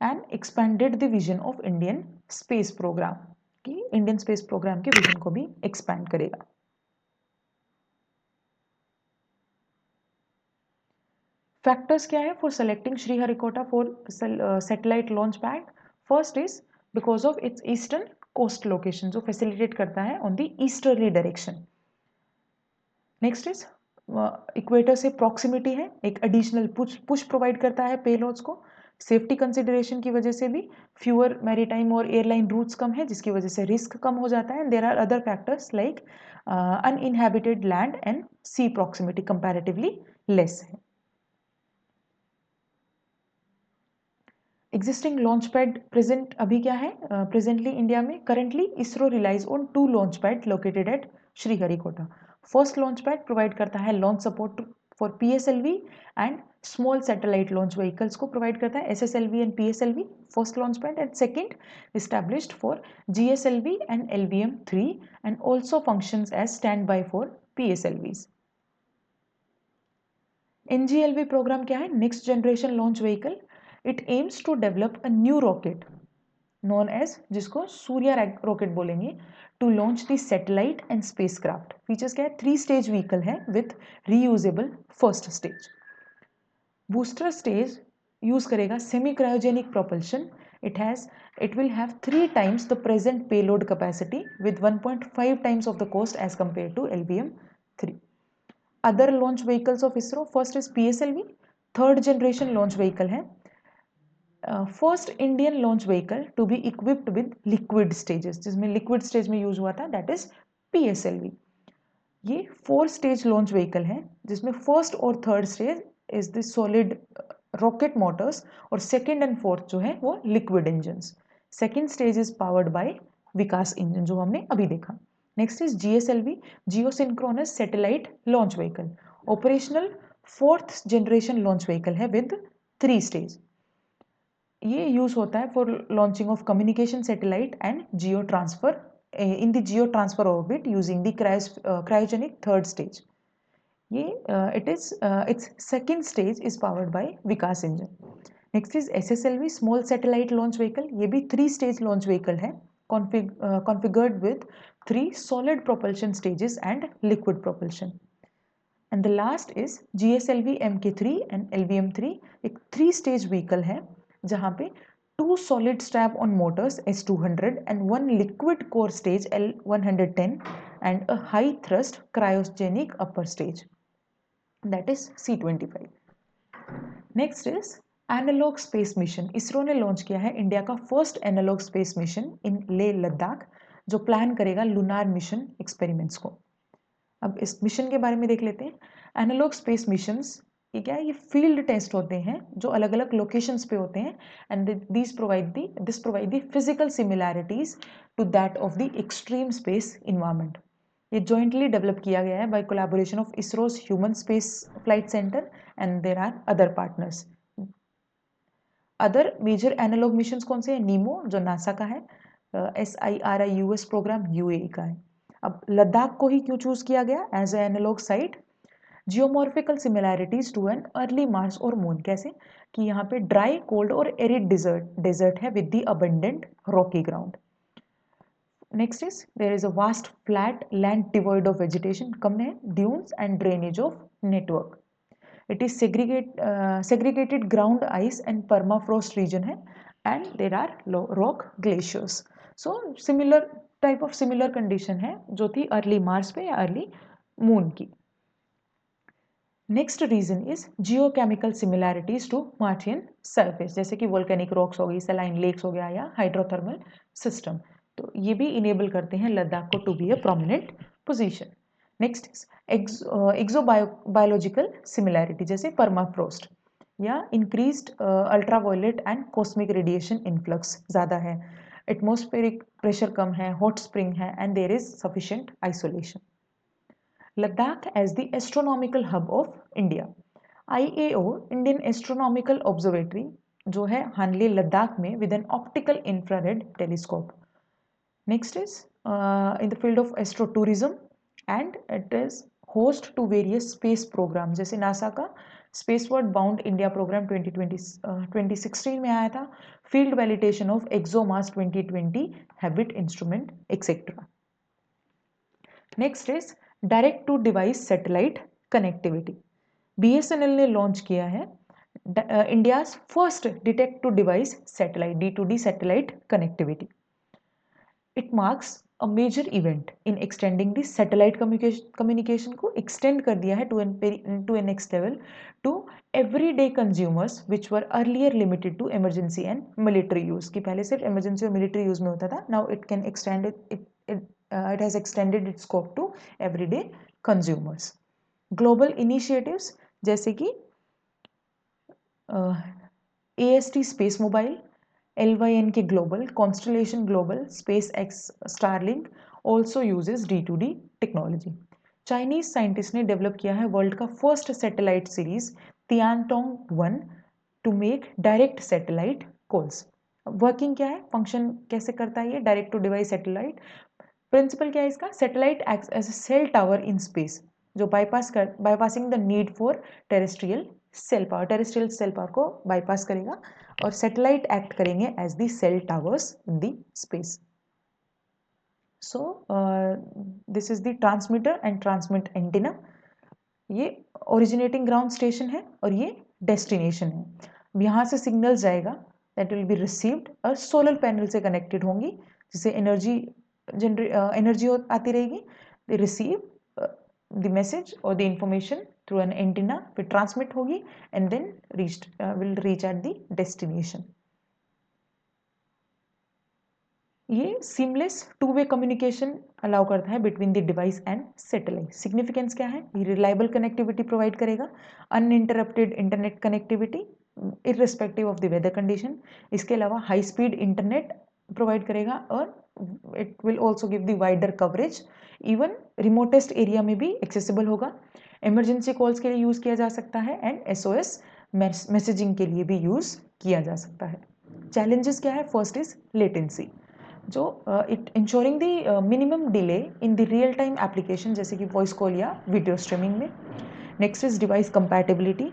and expanded the vision of Indian space programme, कि Indian space programme के vision को भी expand करेगा। Factors क्या है for selecting Sriharikota for satellite launch pad. First is because of its eastern coast location, जो facilitate करता है on the easterly direction. Next is equator से प्रॉक्सिमिटी है, एक एडिशनल पुश प्रोवाइड करता है पेलोड्स को। सेफ्टी कंसिडरेशन की वजह से भी फ्यूअर मैरीटाइम और एयरलाइन रूट्स कम है, जिसकी वजह से रिस्क कम हो जाता है। There are other factors like uninhabited land and sea proximity comparatively less है। एग्जिस्टिंग लॉन्च पैड प्रेजेंट अभी क्या है, प्रेजेंटली इंडिया में currently ISRO relies on 2 launch pad located at Sriharikota. First launch pad provide करता है launch support for PSLV and small satellite launch vehicles को provide करता है, SSLV and PSLV first launch pad, and second established for GSLV and LVM-3 and also functions as standby for PSLVs। NGLV programme क्या है, next generation launch vehicle. It aims to develop a new rocket known as, जिसको Surya rocket बोलेंगे, to launch the satellite and spacecraft. Features क्या है, 3 stage vehicle है with reusable first stage. Booster stage use करेगा semi cryogenic propulsion. It will have 3 times the present payload capacity with 1.5 times of the cost as compared to LVM-3. Other launch vehicles of ISRO, first is PSLV, third generation launch vehicle है, first Indian launch vehicle to be equipped with liquid stages, जिसमें liquid stage में use हुआ था, that is PSLV। ये 4 stage launch vehicle है, जिसमें first और third stage is the solid rocket Motors, और सेकेंड एंड फोर्थ जो है वो liquid engine. Second stage is powered by Vikas engine, जो हमने अभी देखा। Next is GSLV, geosynchronous satellite launch vehicle, operational fourth generation launch vehicle है with 3 stage. ये यूज होता है for launching of communication satellite and Jio transfer in the Jio transfer orbit using the cryogenic third stage. ये it's second stage is powered by Vikas engine. Next is SSLV, small satellite launch vehicle, ये भी 3 stage launch vehicle है, configured with 3 solid propulsion stages and liquid propulsion. And the last is GSLV Mk3 and LVM-3, एक 3 stage vehicle है, जहाँ पे 2 solid strap on motors S200 and 1 liquid core stage L110 and a high thrust cryogenic upper stage. That is C-25। Next is analogue space mission. ISRO ने launch किया है India का first analogue space mission in Leh Ladakh, जो plan करेगा lunar mission experiments को। अब इस mission के बारे में देख लेते हैं। एनालॉग स्पेस मिशंस ये क्या है, ये फील्ड टेस्ट होते हैं जो अलग अलग लोकेशंस पे होते हैं, and this provide the physical similarities to that of the extreme space environment. ये जॉइंटली डेवलप किया गया है by collaboration of ISRO's Human Space Flight Centre and there are other partners. Other major analogue missions कौन से हैं? नीमो जो NASA का है, SIRI-US प्रोग्राम UAE का है। अब लद्दाख को ही क्यों चूज किया गया as a analogue site? Geomorphical similarities to an early Mars और मून। कैसे कि यहाँ पे ड्राई, कोल्ड और एरिड डेजर्ट है with the abundant rocky ground. Next is there is a vast flat land devoid of vegetation, कम है dunes and drainage of network. It is segregated ground ice and permafrost region है, and there are rock glaciers. So similar condition है जो थी early Mars पे या early moon की। Next reason is geochemical similarities to Martian surface, जैसे कि volcanic rocks हो गई, सलाइन लेक्स हो गया या हाइड्रोथर्मल सिस्टम। तो ये भी इनेबल करते हैं लद्दाख को to be a prominent position. Next is exobiological similarity, जैसे परमाफ्रोस्ट या increased ultraviolet and cosmic radiation influx ज़्यादा है, एटमॉस्फेरिक प्रेशर कम है, हॉट स्प्रिंग है, and there is sufficient isolation. Ladakh as the astronomical hub of India. IAO Indian astronomical observatory जो है हानले लद्दाख में with an optical infrared telescope. Next is in the field of astrotourism, and it is host to various space programme, जैसे NASA का Spaceward Bound India programme 2016 में आया था, field validation of ExoMars 2020 HABIT instrument etcetera. Next is direct to device satellite connectivity. BSNL ने launch किया है India first detect to device satellite D2D satellite connectivity. It marks a major event in extending the satellite communication को extend कर दिया है to a next level to everyday consumers which were earlier limited to emergency and military use, की पहले सिर्फ emergency और military use में होता था, now it can extend it has extended its scope to everyday consumers. Global initiatives जैसे कि AST SpaceMobile, LYNK Global, Constellation Global, SpaceX Starlink also uses D2D technology. Chinese scientist ने develop किया है world का first satellite series Tiantong 1 to make direct satellite calls. Working क्या है, function कैसे करता है ये direct to device satellite? Principle क्या है इसका? Satellite acts as a cell tower in space, जो bypassing the need for terrestrial cell power को बाईपास करेगा, और सैटेलाइट एक्ट करेंगे as the cell towers in the space. So this is the transmitter and transmit antenna. ये originating ground station है और ये destination है। यहाँ से सिग्नल जाएगा दैट विल बी रिसीव्ड और सोलर पैनल से कनेक्टेड होंगी, जिससे एनर्जी आती रहेगी। दे रिसीव द मैसेज और the information through an antenna, फिर ट्रांसमिट होगी and then will reach at the destination. ये seamless two way communication allow करता है between the device and satellite. Significance क्या है? ये रिलायबल कनेक्टिविटी प्रोवाइड करेगा, uninterrupted internet connectivity irrespective of the weather condition. इसके अलावा हाई स्पीड इंटरनेट प्रोवाइड करेगा, और it will also give the wider coverage, even remotest area में भी एक्सेसिबल होगा। इमरजेंसी कॉल्स के लिए यूज़ किया जा सकता है, एंड SOS मैसेजिंग के लिए भी यूज़ किया जा सकता है। चैलेंजेस क्या है? फर्स्ट इज लेटेंसी, जो it ensuring the minimum delay in the real time application, जैसे कि वॉइस कॉल या वीडियो स्ट्रीमिंग में। Next is device compatibility,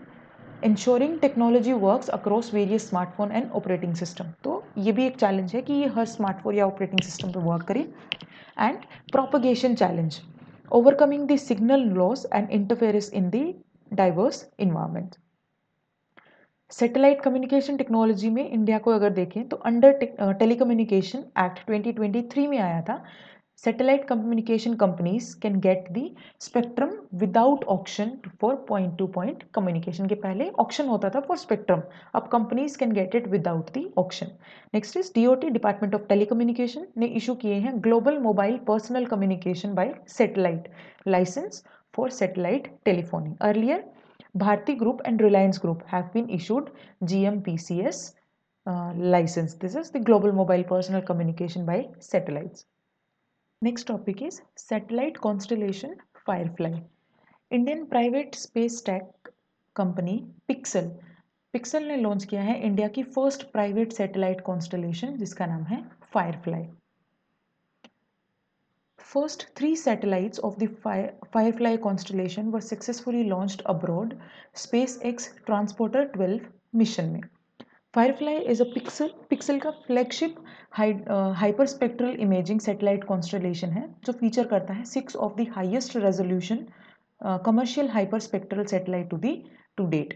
ensuring technology works across various smartphone and operating system. तो ये भी एक चैलेंज है कि ये हर स्मार्टफोन या ऑपरेटिंग सिस्टम पर वर्क करे। And propagation challenge, overcoming the signal loss and interference in the diverse environment. Satellite communication technology में इंडिया को अगर देखें तो अंडर टेलीकम्युनिकेशन एक्ट 2023 में आया था, Satellite communication companies can get the spectrum without auction for point to point communication. के पहले auction होता था for spectrum, अब companies can get it without the auction. Next is DOT, Department of Telecommunication, ने issue किए हैं Global Mobile Personal Communication by Satellite license for satellite telephony. Earlier, Bharti Group and Reliance Group have been issued GMPCS license. This is the Global Mobile Personal Communication by Satellites. Next topic is satellite constellation Firefly. Indian private space tech company Pixel ने launch किया है India की first private satellite constellation जिसका नाम है Firefly. First 3 satellites of the Firefly constellation were successfully launched abroad SpaceX Transporter 12 mission में. Firefly is a Pixxel का flagship hyperspectral imaging satellite constellation है जो फीचर करता है 6 of the highest resolution commercial hyperspectral satellite to date.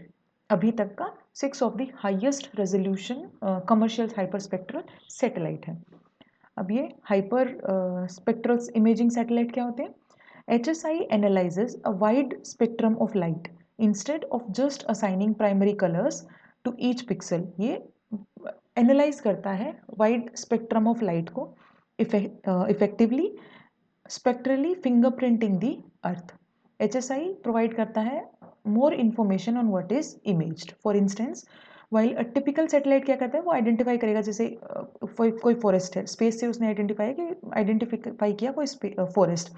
अभी तक का 6 of the highest resolution commercial hyperspectral satellite है. अब ये हाइपर स्पेक्ट्रल इमेजिंग सैटेलाइट क्या होते हैं? HSI analyzes a wide spectrum of light instead of just assigning primary colors to each pixel. ये एनालाइज करता है वाइड स्पेक्ट्रम ऑफ लाइट को इफेक्टिवली स्पेक्ट्रली फिंगरप्रिंटिंग दी अर्थ. HSI प्रोवाइड करता है more information on what is imaged. For instance while a typical satellite क्या करता है, वो आइडेंटिफाई करेगा जैसे कोई फॉरेस्ट है, स्पेस से उसने आइडेंटिफाई किया कोई फॉरेस्ट.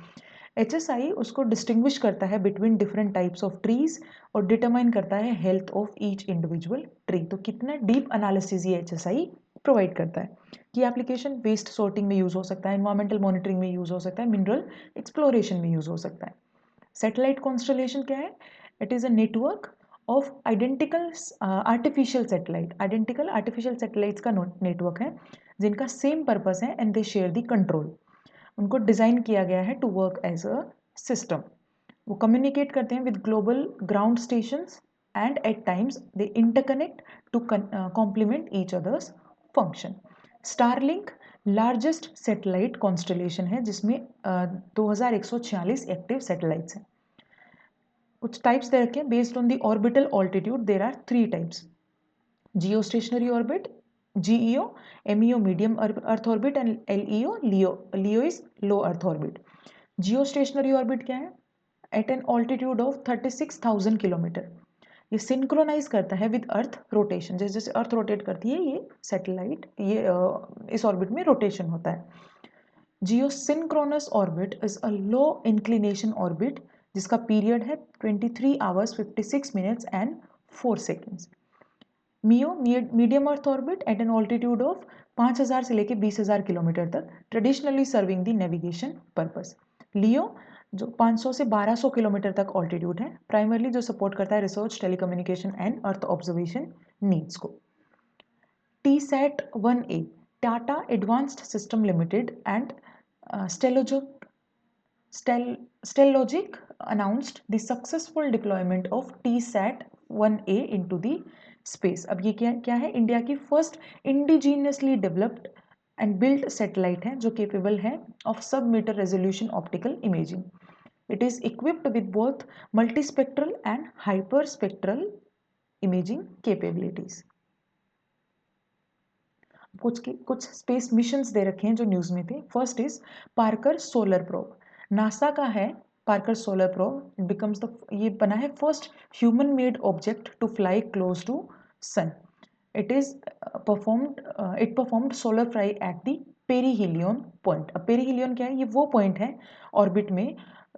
HSI उसको डिस्टिंग्विश करता है between different types of trees और डिटरमाइन करता है health of each individual tree. तो कितना डीप एनालिसिस ये HSI प्रोवाइड करता है. ये एप्लीकेशन वेस्ट सॉर्टिंग में यूज हो सकता है, एनवायरमेंटल मॉनिटरिंग में यूज हो सकता है, मिनरल एक्सप्लोरेशन में यूज हो सकता है. सैटेलाइट कॉन्स्टलेशन क्या है? It is a network of identical artificial satellite. Identical artificial satellites का नेटवर्क है जिनका सेम पर्पस है and they share the control. उनको डिज़ाइन किया गया है to work as a system. वो कम्युनिकेट करते हैं with global ground stations and at times they interconnect to complement each others function. Starlink largest satellite constellation है जिसमें 2146 एक्टिव सैटेलाइट्स हैं. कुछ टाइप्स दे रखे हैं based on the orbital altitude. There are 3 types: geostationary orbit, GEO, MEO medium earth orbit and LEO is low earth orbit. Geostationary orbit क्या है? At an altitude of 36,000 kilometre. ये synchronise करता है with earth rotation. जैसे जैसे earth rotate करती है ये सैटेलाइट इस ऑर्बिट में रोटेशन होता है. Geosynchronous orbit is a low inclination orbit जिसका पीरियड है 23 hours 56 minutes and 4 seconds. MEO medium earth orbit at an altitude of 5000 से लेके 20,000 किलोमीटर तक, traditionally serving the navigation purpose. LEO जो 500 से 1200 किलोमीटर तक ऑल्टीट्यूड है, प्राइमरली जो सपोर्ट करता है research, telecommunication and earth observation needs को. TSAT-1A Tata advanced system limited and Stellogic announced the successful deployment of TSAT-1A into the space. अब ये क्या है? इंडिया की first indigenously developed and built satellite है जो केपेबल है of sub metre resolution optical imaging. It is equipped with both multispectral and hyper spectral imaging capabilities. कुछ space missions दे रखे हैं जो न्यूज में थे. First is Parker Solar Probe. NASA का है Parker Solar Probe. It becomes the ये बना है first human made object to fly close to sun. It performed solar fly at the perihelion point. अब पेरीहिलियन क्या है? ये वो पॉइंट है ऑर्बिट में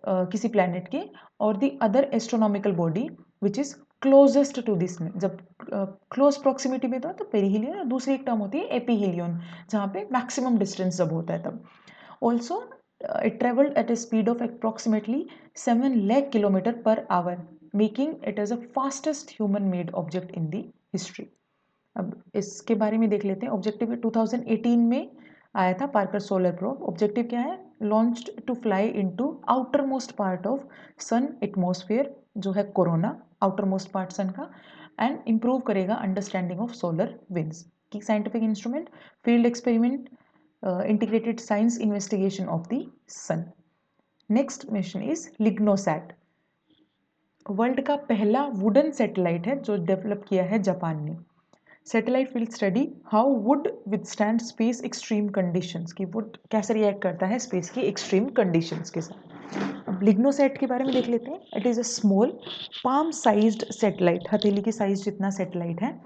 किसी प्लैनेट के और the other astronomical body which is closest to this. में जब क्लोज प्रॉक्सिमिटी में तो पेरीहिलियन, और दूसरी एक टर्म होती है एपीहिलियन जहाँ पे मैक्सिमम डिस्टेंस जब होता है तब. Also it traveled at a speed of approximately 7 lakh km per hour, making it as the fastest human made object in the history. अब इसके बारे में देख लेते हैं. ऑब्जेक्टिव 2018 में आया था पार्कर सोलर प्रोब. ऑब्जेक्टिव क्या है? Launched to fly into outer most part of sun atmosphere जो है corona, outer most part sun का, एंड इम्प्रूव करेगा understanding of solar winds. Key scientific instrument field experiment integrated science investigation of the sun. Next mission is LignoSat. World का पहला wooden satellite है जो develop किया है जापान ने। Satellite will study how would withstand space extreme conditions, कि would कैसे react करता है स्पेस की एक्सट्रीम कंडीशंस के साथ। अब लिग्नोसैट के बारे में देख लेते हैं। It is a small palm sized satellite, हथेली की साइज जितना सैटेलाइट है,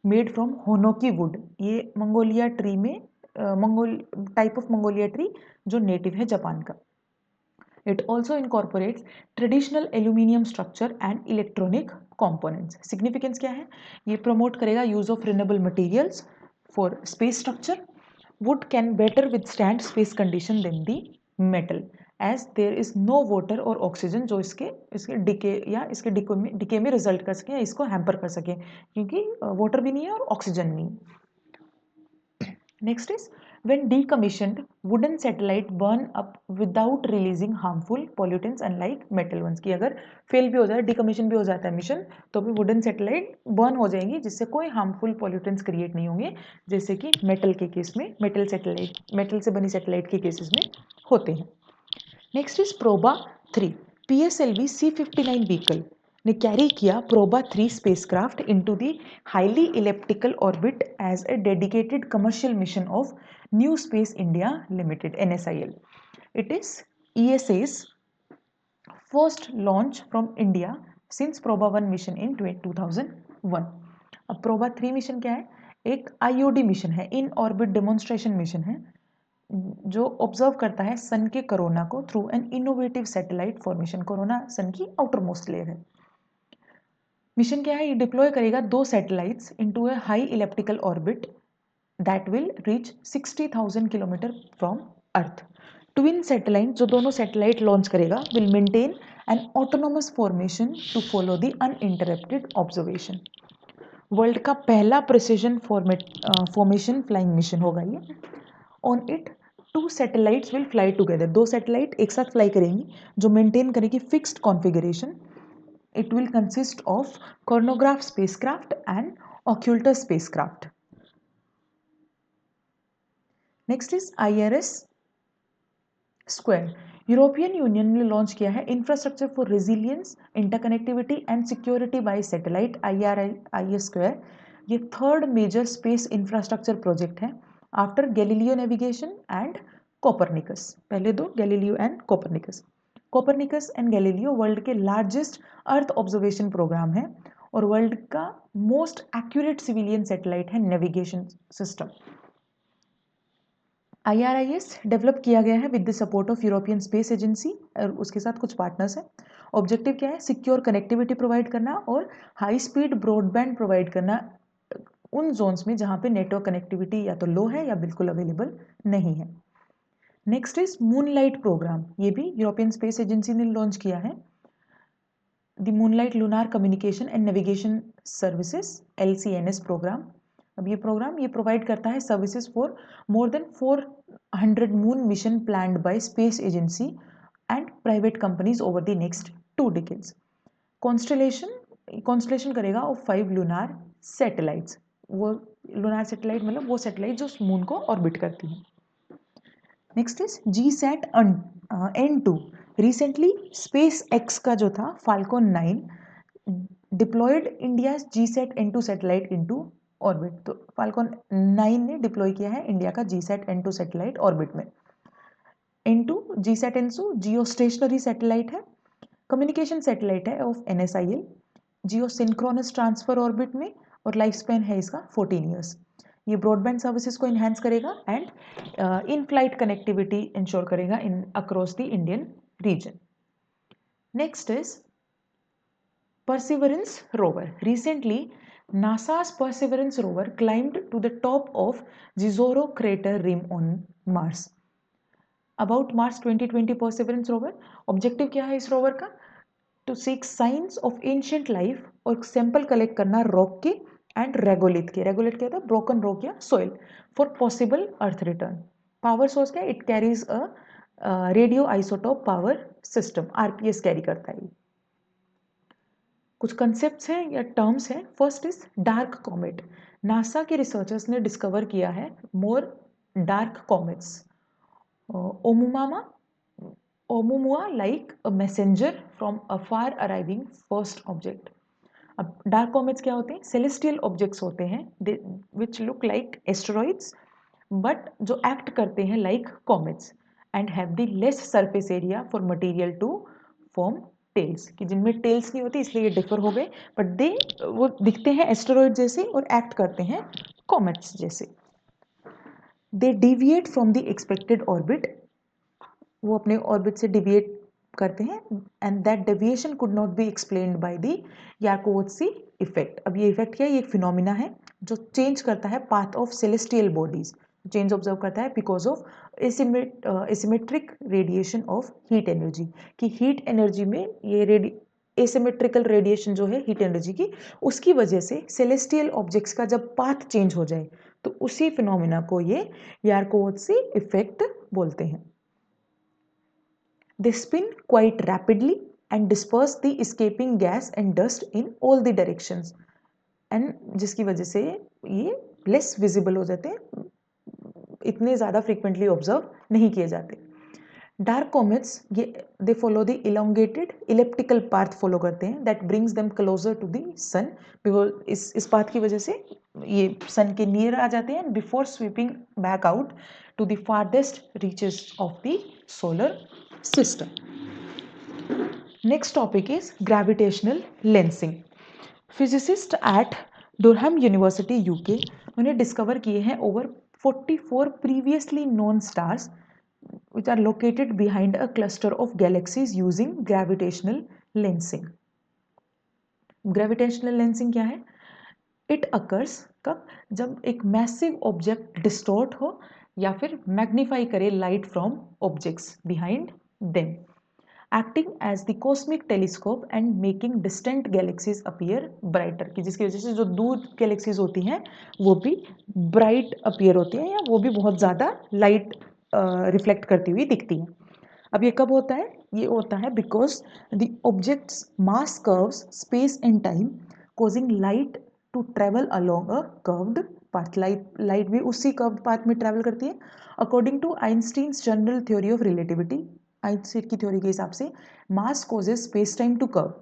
मेड फ्रॉम होनोकी वुड। ये मंगोलिया ट्री में टाइप ऑफ मंगोलिया ट्री जो नेटिव है जापान का। It also incorporates traditional aluminium structure and electronic components. Significance क्या है? ये promote करेगा use of renewable materials for space structure. Wood can better withstand space condition than the metal, as there is no water or oxygen जो इसके decay या इसके decay में result कर सके या इसको hamper कर सके, क्योंकि water भी नहीं है और oxygen नहीं। Next is, when decommissioned, wooden satellite burn up without releasing harmful pollutants unlike metal ones। की अगर फेल भी हो जाए, decommission भी हो जाता है मिशन, तो भी wooden satellite burn हो जाएंगी जिससे कोई harmful pollutants create नहीं होंगे, जैसे कि metal के केस में, metal से बनी satellite के केसेस में होते हैं। Next is Proba 3। PSLV C-59 vehicle ने कैरी किया Proba 3 spacecraft into the highly elliptical orbit as a dedicated commercial mission of New Space India Limited (NSIL). It is ESA's first launch from India since Proba 1 mission in 2001। अब PROBA 3 mission क्या है? एक IOD mission है, in orbit demonstration mission है, जो observe करता है सन के कोरोना को through an innovative satellite formation. Corona sun की आउटर मोस्ट लेयर है। मिशन क्या है? ये डिप्लॉय करेगा 2 satellites into a high elliptical orbit that will reach 60,000 kilometre from earth. Twin satellite, जो दोनों सैटेलाइट लॉन्च करेगा, will maintain an autonomous formation to follow the uninterrupted observation. World का पहला प्रिसिजन फॉर्मेशन फ्लाइंग मिशन होगा ये। On it 2 satellites will fly together. 2 satellite एक साथ fly करेंगी जो मेंटेन करेगी fixed configuration. It will consist of Coronagraph spacecraft and Occultus spacecraft. Next is IRS Square. European union ने लॉन्च किया है infrastructure for resilience, interconnectivity and security by satellite IRIS square. ये third major space infrastructure project है after Galileo navigation and Copernicus. पहले दो Galileo and Copernicus. Copernicus and Galileo world के largest earth observation programme है और world का most accurate civilian satellite है navigation system. IRIS develop किया गया है with the support of European space agency और उसके साथ कुछ पार्टनर्स हैं। ऑब्जेक्टिव क्या है? सिक्योर कनेक्टिविटी प्रोवाइड करना और हाई स्पीड ब्रॉडबैंड प्रोवाइड करना उन जोन्स में जहाँ पे नेटवर्क कनेक्टिविटी या तो लो है या बिल्कुल अवेलेबल नहीं है। Next is moonlight programme. ये भी यूरोपियन स्पेस एजेंसी ने लॉन्च किया है। The moonlight lunar communication and navigation services LCNS programme. अब ये प्रोग्राम ये प्रोवाइड करता है services for more than 400 moon mission planned by space agency and private companies over the next 2 decades. Constellation करेगा of 5 lunar satellites. वो lunar satellite मतलब वो satellite जो मून को ऑर्बिट करती है। Next is GSAT N2। Recently SpaceX का जो था Falcon 9 deployed India GSAT N2 satellite into orbit. तो फाल्कन 9 ने डिप्लॉय किया है इंडिया का GSAT N2 सैटेलाइट ऑर्बिट में। N2 GSAT N2 geo stationary satellite है, कम्युनिकेशन सैटेलाइट है of NSIL, geo synchronous transfer orbit में, और लाइफ स्पैन है इसका 14 ईयर्स। ये ब्रॉडबैंड सर्विसेज को इन्हांस करेगा and in flight connectivity ensure करेगा in across the Indian region. Next is perseverance rover. Recently NASA's Perseverance rover climbed to the top of Jezero crater rim on Mars. About Mars 2020 Perseverance rover, objective क्या है इस rover का? To seek science of ancient life और sample collect करना rock के and regolith के। Regolith क्या था? ब्रोकन रॉक या soil, for possible earth return. Power source क्या है? It carries a radio isotope power system, RPS carry करता है। कुछ कंसेप्ट्स हैं या टर्म्स हैं। First is dark comet. NASA के रिसर्चर्स ने डिस्कवर किया है more dark comets. Oumuamua like a messenger from a far arriving first object. अब डार्क कॉमेट्स क्या होते हैं? सेलेस्टियल ऑब्जेक्ट्स होते हैं which look like asteroids but जो एक्ट करते हैं like comets and have the less surface area for material to form tails, कि जिनमें टेल्स नहीं होती इसलिए ये डिफर हो गए, बट दे वो दिखते हैं एस्टेरॉइड जैसे और एक्ट करते हैं कॉमेट्स जैसे. They deviate from the expected orbit, वो अपने ऑर्बिट से डिविएट करते हैं and that deviation could not be explained by the याकोवत्सी इफेक्ट. अब ये इफेक्ट क्या है? ये एक फिनोमिना है जो चेंज करता है path of celestial bodies, change observe करता है because of asymmetric radiation of heat energy, कि हीट एनर्जी में ये एसिमेट्रिकल रेडिएशन जो है हीट एनर्जी की, उसकी वजह से सेलेस्टियल ऑब्जेक्ट्स का जब पाथ चेंज हो जाए तो उसी फिनोमिना को ये याकोवत्सी इफेक्ट बोलते हैं. They spin quite rapidly and disperse the escaping gas and dust in all the directions. And जिसकी वजह से ये less visible हो जाते हैं, इतने ज़्यादा frequently observe नहीं किए जाते. डार्क कॉमेट्स ये they follow the elongated elliptical path follow करते हैं that brings them closer to the sun, because इस पाथ की वजह से ये सन के नियर आ जाते हैं before sweeping back out to the farthest reaches of the solar system. Next topic is gravitational lensing. Physicist at Durham university UK उन्हें डिस्कवर किए हैं over 44 previously known stars which are located behind a cluster of galaxies using gravitational lensing. Gravitational lensing क्या है? It occurs कब? जब एक massive object distort हो या फिर magnify करे light from objects behind them, acting as the cosmic telescope and making distant galaxies appear brighter, कि जिसकी वजह से जो दूर galaxies होती हैं वो भी bright appear होती हैं या वो भी बहुत ज़्यादा light रिफ्लेक्ट करती हुई दिखती हैं. अब ये कब होता है? ये होता है because the objects mass curves space and time causing light to travel along a curved path. Light भी उसी कर्व्ड पाथ में ट्रेवल करती है. According to Einstein's general theory of relativity, Einstein की थ्योरी के हिसाब से mass causes space time to curve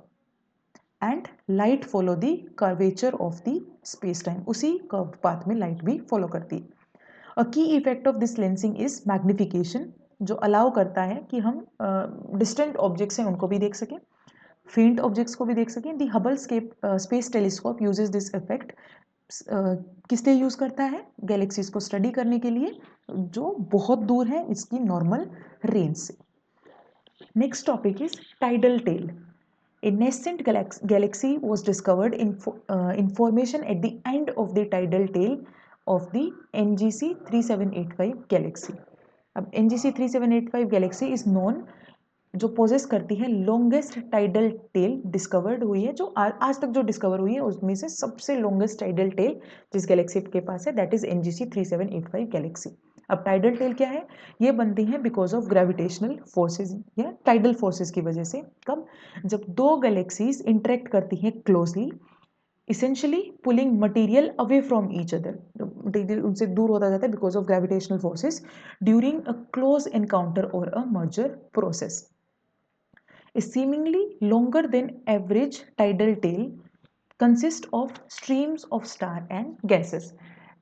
and light follow the curvature of the space time. उसी कर्व्ड पाथ में लाइट भी फॉलो करती है. A key effect of this lensing is magnification, जो अलाउ करता है कि हम डिस्टेंट ऑब्जेक्ट्स हैं उनको भी देख सकें, फेंट ऑब्जेक्ट्स को भी देख सकें. The Hubble space telescope uses this effect. किस लिए यूज़ करता है? गैलेक्सीज को स्टडी करने के लिए जो बहुत दूर है इसकी नॉर्मल रेंज से. Next topic is tidal tail. A nascent galaxy was discovered in formation at the end of the tidal tail of the NGC 3785 galaxy. अब NGC 3785 galaxy is known, जो पोजेस करती है लॉन्गेस्ट टाइडल टेल डिस्कवर्ड हुई है, जो आज तक जो डिस्कवर हुई है उसमें से सबसे लॉन्गेस्ट टाइडल टेल जिस गैलेक्सी के पास है दैट इज NGC 3785 गैलेक्सी. अब टाइडल टेल क्या है? ये बनती हैं बिकॉज ऑफ ग्रेविटेशनल फोर्सेस या टाइडल फोर्सेस की वजह से. कब? जब दो गैलेक्सीज इंटरेक्ट करती हैं closely, essentially pulling material away from each other. Material उनसे दूर होता जाता है because of gravitational forces during a close encounter और a merger process. A seemingly longer than average tidal tail consists of streams of star and gases.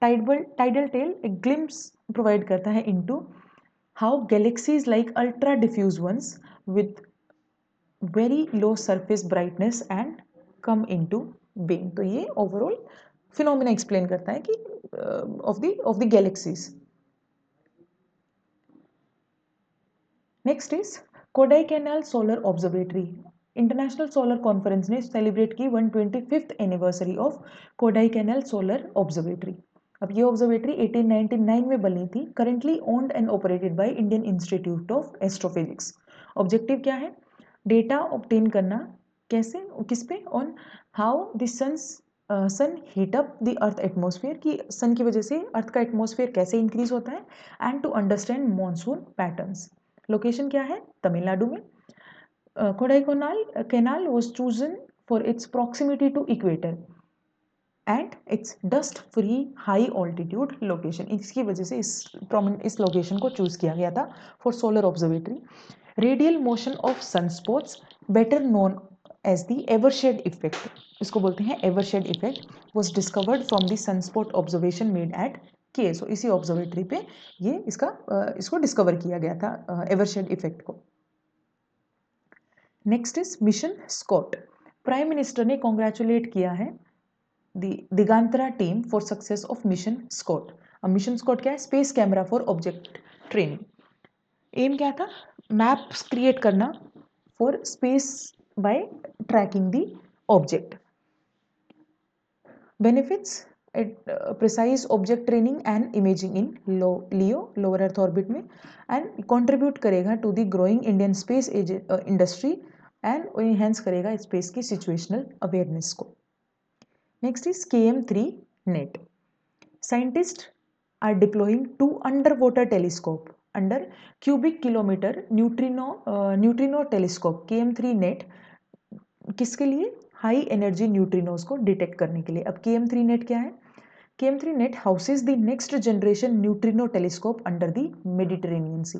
Tidal tail एक glimpse provide करता है into how galaxies like ultra diffuse ones with very low surface brightness and come into being. तो ये overall phenomena explain करता है कि of the galaxies. Next is Kodaikanal Solar Observatory. International Solar Conference ने celebrate की 125th anniversary of Kodaikanal Solar Observatory. अब ये observatory 1899 में बनी थी. Currently owned and operated by Indian Institute of Astrophysics. Objective क्या है? डेटा ऑब्टेन करना. कैसे? किस पे? On how the sun heat up the earth atmosphere, कि सन की वजह से अर्थ का एटमोसफियर कैसे इंक्रीज होता है, and to understand monsoon patterns. Location क्या है? तमिलनाडु में. Kodaikanal canal was chosen for its proximity to equator. And its dust free high altitude location. इसकी वजह से इस लोकेशन को चूज किया गया था for solar observatory. Radial motion of sunspots better known as the Evershed effect, इसको बोलते हैं Evershed effect, was discovered from the sunspot observation made at KSO. इसी ऑब्जर्वेटरी पे ये इसको डिस्कवर किया गया था एवरशेड इफेक्ट को। Next is mission SCOT. Prime minister ने कॉन्ग्रेचुलेट किया है Digantara team for success of mission SCOT. अब मिशन स्कॉट क्या है? Space camera for object training. M क्या था? मैप्स क्रिएट करना for space by tracking the object. Benefits, precise object training and imaging in LEO lower earth orbit में, and contribute करेगा to the growing Indian space industry and enhance करेगा space की situational awareness को। Next is KM3 net. Scientists are deploying 2 underwater telescope under cubic kilometer neutrino telescope KM3 net. किसके लिए? High energy neutrinos को detect करने के लिए। अब KM3 नेट क्या है? KM3 net houses the next generation neutrino telescope under the Mediterranean sea.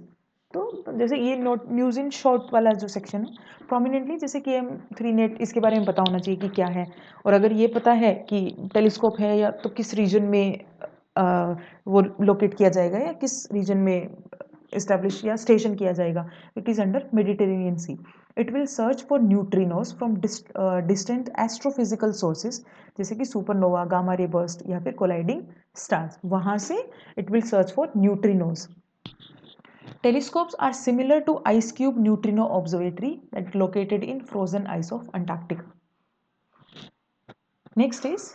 तो जैसे ये नोट न्यूज इन शॉर्ट वाला जो सेक्शन है प्रोमिनेंटली, जैसे KM3 नेट, इसके बारे में पता होना चाहिए कि क्या है, और अगर ये पता है कि टेलीस्कोप है या तो किस रीजन में वो लोकेट किया जाएगा या किस रीजन में इस्टेब्लिश या स्टेशन किया जाएगा। It is under Mediterranean Sea. It will search for neutrinos from distant astrophysical sources, जैसे कि सुपरनोवा, गामा रे बर्स्ट या फिर कोलाइडिंग स्टार्स, वहां से it will search for neutrinos. Telescopes are similar to Ice Cube Neutrino Observatory that is located in frozen ice of Antarctica. Next is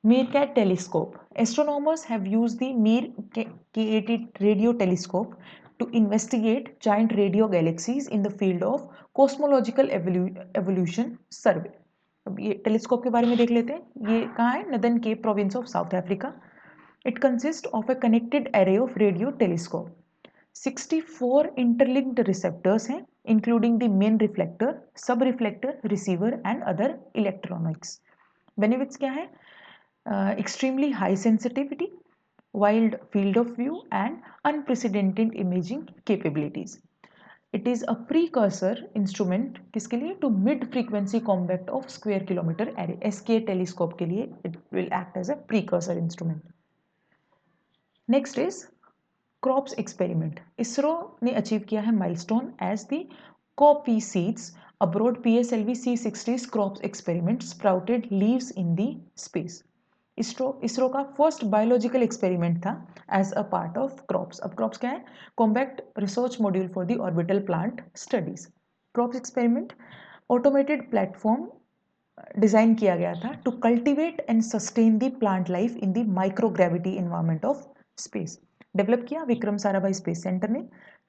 Meerkat Telescope. Astronomers have used the Mir K80 radio telescope to investigate giant radio galaxies in the field of cosmological evolution survey. अब ये telescope के बारे में देख लेते हैं। ये कहाँ है? Northern Cape Province of South Africa. It consist of a connected array of radio telescope. 64 interlinked receptors हैं, including the main reflector, sub reflector, receiver and other electronics. Benefits क्या है? Extremely high sensitivity, wide field of view and unprecedented imaging capabilities. It is a precursor instrument किसके लिए? To mid frequency compact of square kilometer array, SK telescope के लिए it will act as a precursor instrument. Next is CROPS experiment. ISRO ने achieve किया है milestone as the copy seeds abroad PSLV C60 CROPS experiment sprouted leaves in the space. ISRO का first biological experiment था as a part of CROPS. अब CROPS क्या है? Compact research module for the orbital plant studies. CROPS experiment automated platform design किया गया था to cultivate and sustain the plant life in the microgravity environment of space. Develop किया Vikram Sarabhai Space Centre ने।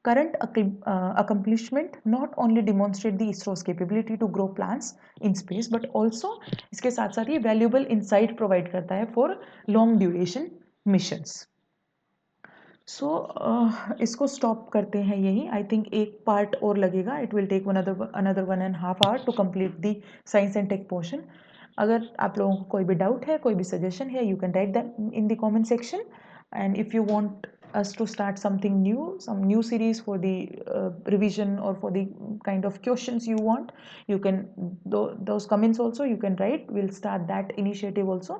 Current accomplishment not only demonstrate the ISRO's capability to grow plants in space but also इसके साथ साथ ये valuable insight provide करता है for long duration missions. So इसको stop करते हैं यही। आई थिंक एक पार्ट और लगेगा। It will take another 1.5 hour to complete the science and tech portion. अगर आप लोगों को कोई भी डाउट है, कोई भी सजेशन है, you can write that in the comment section. And if you want us to start something new, some new series for the revision or for the kind of questions you want, you can those comments also you can write. We'll start that initiative also.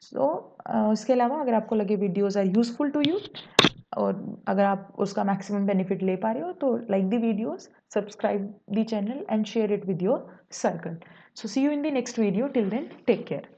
So इसके अलावा अगर आपको लगे videos are useful to you और अगर आप उसका maximum benefit ले पा रहे हो तो like the videos, subscribe the channel and share it with your circle. So see you in the next video. Till then take care.